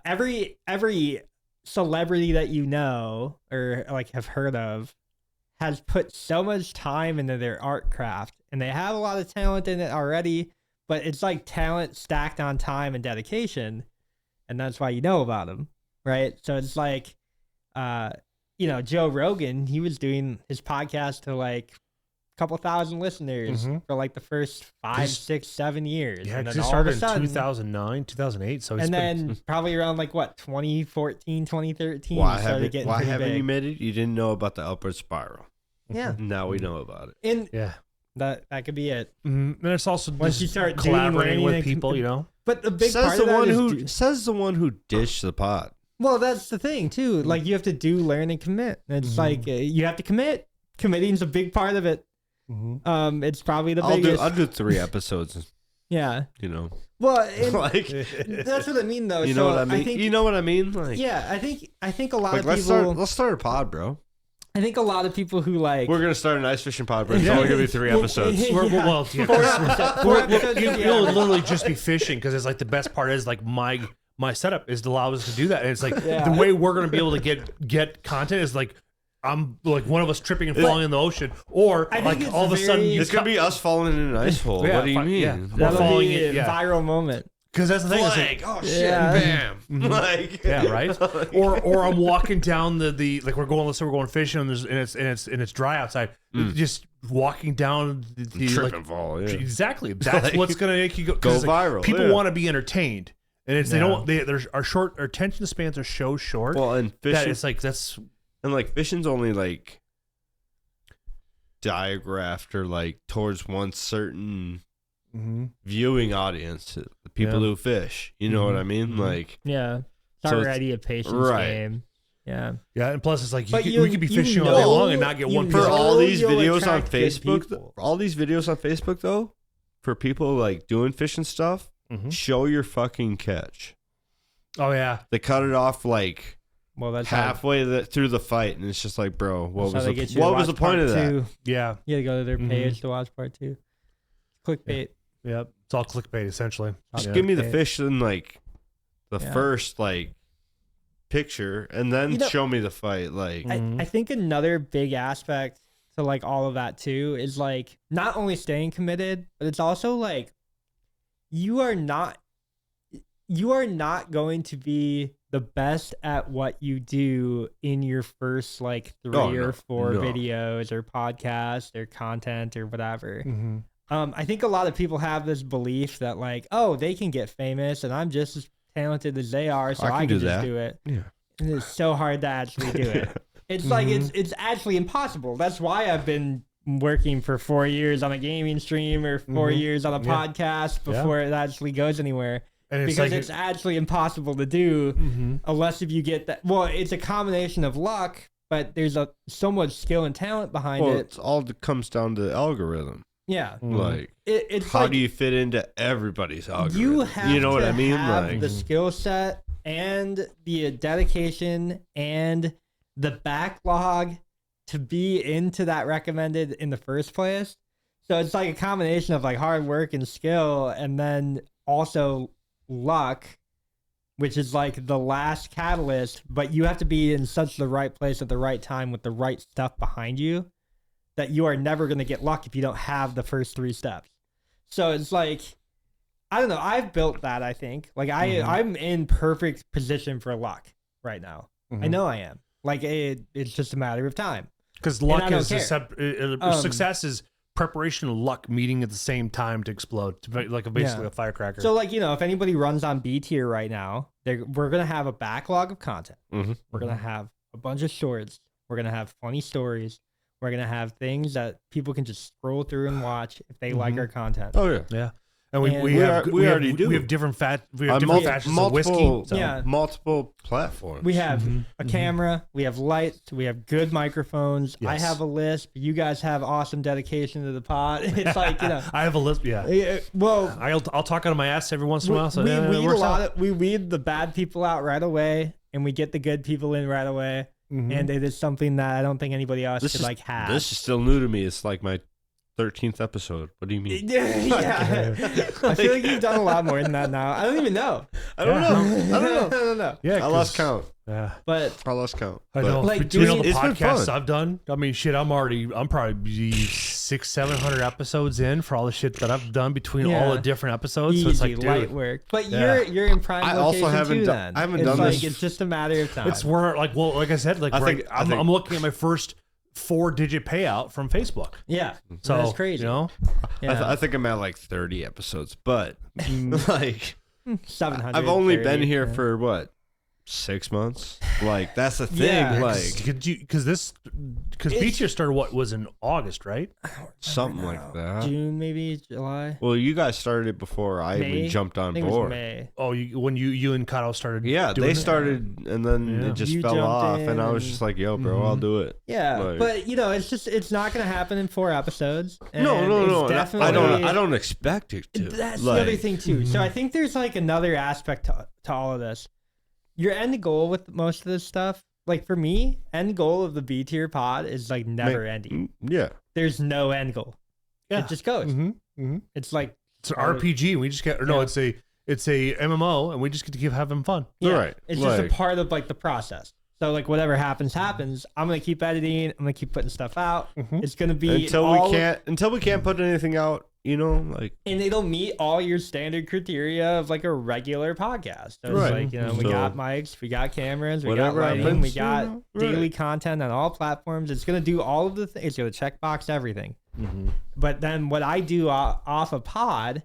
every celebrity that you know or like have heard of has put so much time into their art craft, and they have a lot of talent in it already, but it's like talent stacked on time and dedication, and that's why you know about them, right? So it's like you know, Joe Rogan, he was doing his podcast to like a couple thousand listeners for like the first 5, He's- 6, 7 years. Yeah, and because then it all of a started in sudden, 2009, 2008. So it's and been, then probably around like what 2014, 2013, Why he started getting why pretty haven't big. you made it? You didn't know about the upward spiral. Yeah, Now we know about it. and yeah. that could be it. And it's also Once just you start doing collaborating learning with and people, you know? But the big Says part the of that one is who says the one who dished the pot. well, that's the thing too. Like you have to do, learn, and commit. It's like you have to commit. Committing's a big part of it. It's probably the biggest. I'll do 3 episodes. Yeah. You know, Well, and like, that's what I mean, though. you So know what I mean. think, you know what I mean? Like, yeah, I think a lot like of let's people. let's start a pod, bro. I think a lot of people who like. We're gonna start an ice fishing pod, but it's Yeah. only gonna be 3 episodes. Yeah. Four episodes, yeah. You'll literally just be fishing because it's like the best part is like my setup is to allow us to do that. And it's like Yeah. the way we're going to be able to get content is like I'm like one of us tripping and falling in the ocean, or I think like it's all of a sudden very- you It's gonna be us falling in an ice hole. Yeah, what do you mean? yeah. That'll falling be in- a yeah. viral moment. Because that's the thing. It's Flag. like, Oh shit! Yeah. Bam. Mhm. Like yeah, right. Or I'm walking down the like we're going. Let's say we're going fishing and it's dry outside. Just walking down the trip like, and fall. Yeah. exactly. That's Like, what's gonna make you go go 'cause, viral, People yeah. want to be entertained, and it's they Yeah. don't. There's our short. Our attention spans are so short Well, and that fishing, it's like that's and like fishing's only like digraphed or like towards one certain viewing audience, the people Yeah. who fish. You know what I mean? Mhm. Like, Yeah. It's So already a patience right. game. Yeah. yeah. And plus, it's like But we could be you fishing all day know- long and not get you one for fish. all these you'll videos on attract good Facebook, people. all these videos on Facebook though, for people like doing fishing stuff, Mhm. show your fucking catch. Oh yeah. They cut it off like Well, that's halfway through the fight, and it's just like, bro, what was the the point of that? Yeah. You gotta go to their Mhm. page to watch part 2. Clickbait. Yep. It's all clickbait essentially. Just Yeah. give me the Okay. fish in like the Yeah. first like picture, and then You know- show me the fight. Like, Mhm. I think another big aspect to like all of that too is like not only staying committed, but it's also like you are not going to be the best at what you do in your first like 3 Oh, or no. 4 No. videos or podcasts or content or whatever. Mhm. I think a lot of people have this belief that like, oh, they can get famous and I'm just as talented as they are, so I I can can do just that. do it. yeah, And it's so hard to actually do it. It's like it's actually impossible. That's why I've been working for 4 years on a gaming stream or 4 Mhm. years on a Yeah. podcast before it actually goes anywhere. And it's Because like it's actually impossible to do Mhm. unless if you get that. Well, it's a combination of luck, but there's so much skill and talent behind well, it. it's all comes down to the algorithm. Yeah, Mhm. Like, it's how like do you fit into everybody's algorithm? you have you know what to I mean? have Like, the skill set and the dedication and the backlog to be into that recommended in the first place. So it's like a combination of like hard work and skill, and then also luck, which is like the last catalyst. But you have to be in such the right place at the right time with the right stuff behind you that you are never going to get luck if you don't have the first 3 steps. So it's like, I don't know. I've built that, I think. Like I'm in perfect position for luck right now. I Mhm. know I am. Like it's just a matter of time. Because I luck don't is care. success is preparation and luck meeting at the same time to explode, to be like basically Yeah. a firecracker. So like, if anybody runs on B tier right now, we're going to have a backlog of content. Mhm. We're going to have a bunch of shorts. We're going to have funny stories. We're going to have things that people can just scroll through and watch if they like Mhm. our content. oh yeah, yeah, and we And we, we have we already do. we have different we have On different mul- fashions of whiskey. multiple, So. Yeah. multiple platforms. We have Mhm. a Mhm. camera, we have lights, we have good microphones. I Yes. have a list. You guys have awesome dedication to the pod. It's like, I have a list. Yeah, well, I'll talk out of my ass every once in a while. So we yeah, it weed works out. we weed the bad people out right away, and we get the good people in right away. Mhm. And it is something that I don't think anybody else could like have. This is still new to me. It's like my 13th episode. What do you mean? yeah, I feel like you've done a lot more than that now. I don't even know. I don't know. I don't know. I don't know. Yeah, I lost 'cause- count. Yeah, But I lost count. I But know. Like, Between all the it's been podcasts fun. I've done, I mean, shit, I'm probably 600-700 episodes in for all the shit that I've done between all the Yeah. different episodes. easy, So it's like, light dude, work. But Yeah. you're in prime I location also haven't too. done- Then I haven't it's done like this- it's just a matter of time. it's where like I said, like I right, think- I think- I'm looking at my first 4-digit payout from Facebook. yeah. So That's crazy. You know, Yeah. I think I'm at like 30 episodes, but like 700. I've only been here for what, 6 months? Like that's the thing. Yeah. Like because It's- Beach Year started what was in August, right? something like that. June, maybe July. Well, you guys started it before I May? even jumped I on think it was board. May. Oh, when you and Kato started. Yeah, doing they it? started and then Yeah. it just You fell jumped off, and I was in just like, "Yo, bro, I'll Mhm. do it." Yeah, Like- but it's not gonna happen in 4 episodes. No, and no, it's no. Definitely, I don't expect it to. That's like, the other thing too. So Mhm. I think there's like another aspect to all of this. Your end goal with most of this stuff, like for me, end goal of the B tier pod is like never ending. Yeah. There's no end goal. Yeah. It just goes. Mm-hmm. Mm-hmm. It's like It's an RPG. And we just get no. Yeah. It's a MMO, and we just get to keep having fun. yeah, Right, it's just a like- part of like the process. So like whatever happens. I'm gonna keep editing. I'm gonna keep putting stuff out. Mhm. It's gonna be Until all- we can't put anything out you know, like And it'll meet all your standard criteria of like a regular podcast. So Right. it's like, we So- got mics, we got cameras, we got Whatever lighting, happens, we got you know, daily right. content on all platforms. It's going to do all of the things. It's going to checkbox everything. Mm-hmm. But then what I do off a pod,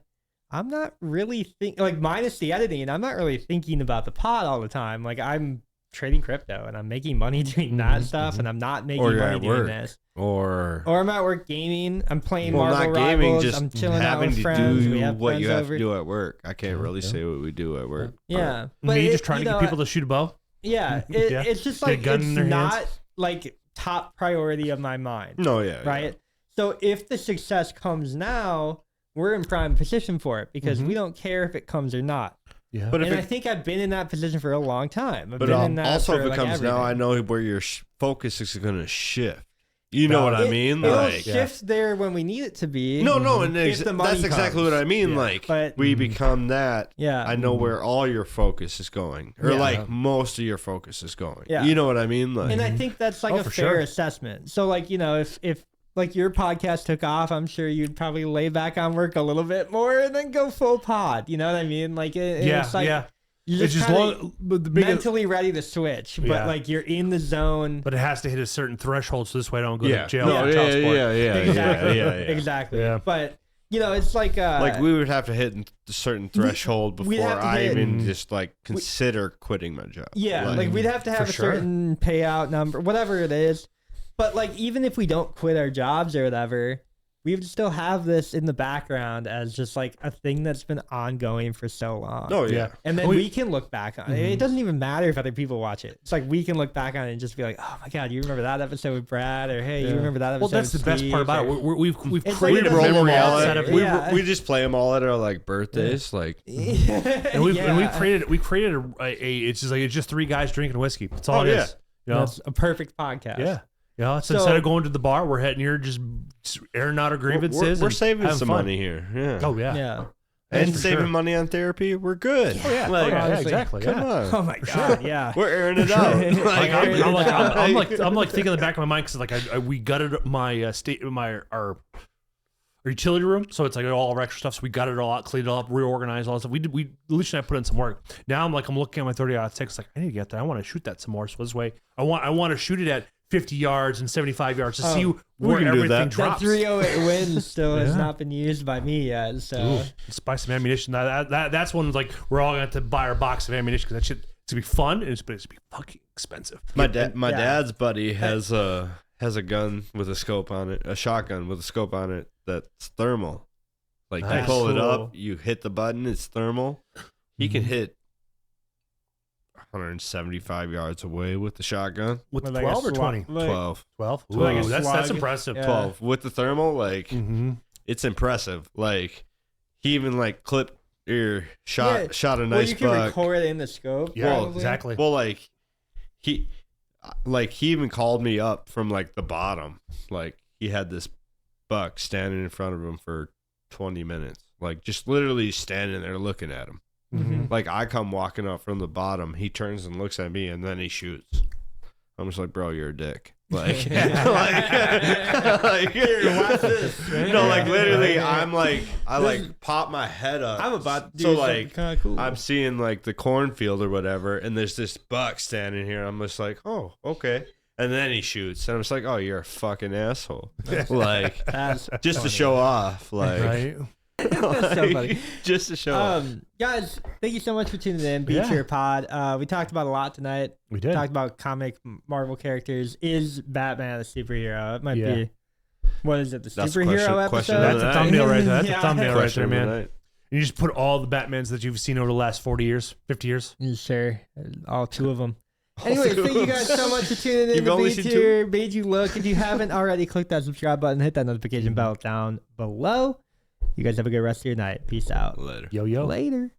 I'm not really like minus the editing, I'm not really thinking about the pod all the time. Like I'm trading crypto and I'm making money doing that stuff, and I'm not making Or you're money at doing work. this. or Or I'm at work gaming. I'm playing well, Marvel not gaming, Rivals. just I'm chilling out having with to friends. We do have what friends you have over. to do at work. I can't really Yeah. say what we do at work. Yeah, Me it- just trying you to get know, people to shoot a bow. Yeah, Yeah. it's just Get a like gun it's in their not hands. like top priority of my mind. No, yeah, Right. So if the success comes now, we're in prime position for it because Mhm. we don't care if it comes or not. Yeah. But if And I it, think I've been in that position for a long time. I've but been in that also for, if it like, comes now, I everything. know where your focus is going to shift. You know what I mean? It'll Like, shift there when we need it to be. no, and If the money that's exactly comes. what I mean. Yeah. Like, But- we become that. Yeah. I know where all your focus is going, or Yeah. like most of your focus is going. Yeah. You know what I mean? Like, And I think that's like Oh, a for fair sure. assessment. So like, if like your podcast took off, I'm sure you'd probably lay back on work a little bit more and then go full pod. You know what I mean? Like it's like yeah. you're It's just, just kinda long, but the biggest, mentally ready to switch, but Yeah. like you're in the zone. but it has to hit a certain threshold, so this way I don't go yeah, to jail. no, for child support. Exactly. yeah. Exactly. Yeah. But it's like Like we would have to hit a certain threshold we'd before have to I hit- even just like consider quitting my job. yeah, like we'd have to have For a sure. certain payout number, whatever it is. But like even if we don't quit our jobs or whatever, we would still have this in the background as just like a thing that's been ongoing for so long. Oh yeah. Yeah. And then We- we can look back on it. It doesn't even matter if other people watch it. It's like we can look back on it and just be like, "Oh my god, you remember that episode with Brad?" Or "Hey, you remember that episode?" Well, that's the with best Steve?" part about it. Or- We've It's like created a a roll them memory all outside at, of we, Yeah. we just play them all at our like birthdays. Like and we Yeah. created a it's just three guys drinking whiskey. That's all Oh, it yeah. is. You know? That's a perfect podcast. Yeah. So, So- instead of going to the bar, we're heading here just airing out our grievances. we're and saving having some fun. money here. Yeah. Oh yeah. Yeah. and for saving sure. money on therapy. We're good. Oh yeah. Like, Oh, yeah, honestly, exactly. come Yeah. on. Oh my god. Yeah. We're airing it out. Like, Airing I'm, it out. I'm like thinking in the back of my mind because like we gutted my our utility room, so it's like all our extra stuff. So we got it all out, cleaned it all up, reorganized all that stuff. Alicia and I put in some work. Now I'm looking at my 30-06, like I need to get that. I want to shoot that some more. So this way, I want to shoot it at 50 yards and 75 yards to see where can do everything that. That drops. 308 win still has Yeah. not been used by me yet. So Ooh, let's buy some ammunition. That's one like we're all gonna have to buy our box of ammunition because that shit it's gonna be fun and it's gonna be fucking expensive. My Yeah. dad's buddy has a gun with a scope on it, a shotgun with a scope on it that's thermal. Like Nice. you pull it Cool. up, you hit the button, it's thermal. He can Mhm. hit 175 yards away with the shotgun. With With the like a 12 or swat- 20? like- 12. 12. Ooh, Like a that's slug. impressive. Yeah. 12 with the thermal, like Mm-hmm. it's impressive. Like he even like clipped or shot a well, nice you can buck. record it in the scope. Yeah, probably. exactly. Well, like he even called me up from like the bottom. Like he had this buck standing in front of him for 20 minutes. Like just literally standing there looking at him. Mm-hmm. Like I come walking up from the bottom, he turns and looks at me and then he shoots. I'm just like, bro, you're a dick. Like, Here, watch this. no, like literally, Yeah. I'm like, I like pop my head up. I'm about to do so something like, kind of cool. I'm seeing like the cornfield or whatever, and there's this buck standing here. I'm just like, oh, okay. And then he shoots, and I'm just like, oh, you're a fucking asshole. Like, That's just to funny. show off, like, Right. That's so funny. just to show off. Guys, thank you so much for tuning in. Beat Yeah. Your Pod. We talked about a lot tonight. We did. Talked about comic Marvel characters. Is Batman a superhero? It might Yeah. be. What is it? The That's the superhero question episode. of That's the a night. thumbnail right there. That's Yeah. a thumbnail right Question there, of the man. night. You just put all the Batmans that you've seen over the last 40 years, 50 years. Sure, all two of them. Anyway, thank you guys so much for tuning in You've to only Beat seen two? Your Made You Look. If you haven't already, click that subscribe button, hit that notification bell down below. You guys have a good rest of your night. Peace out. Later. Yo, yo. Later.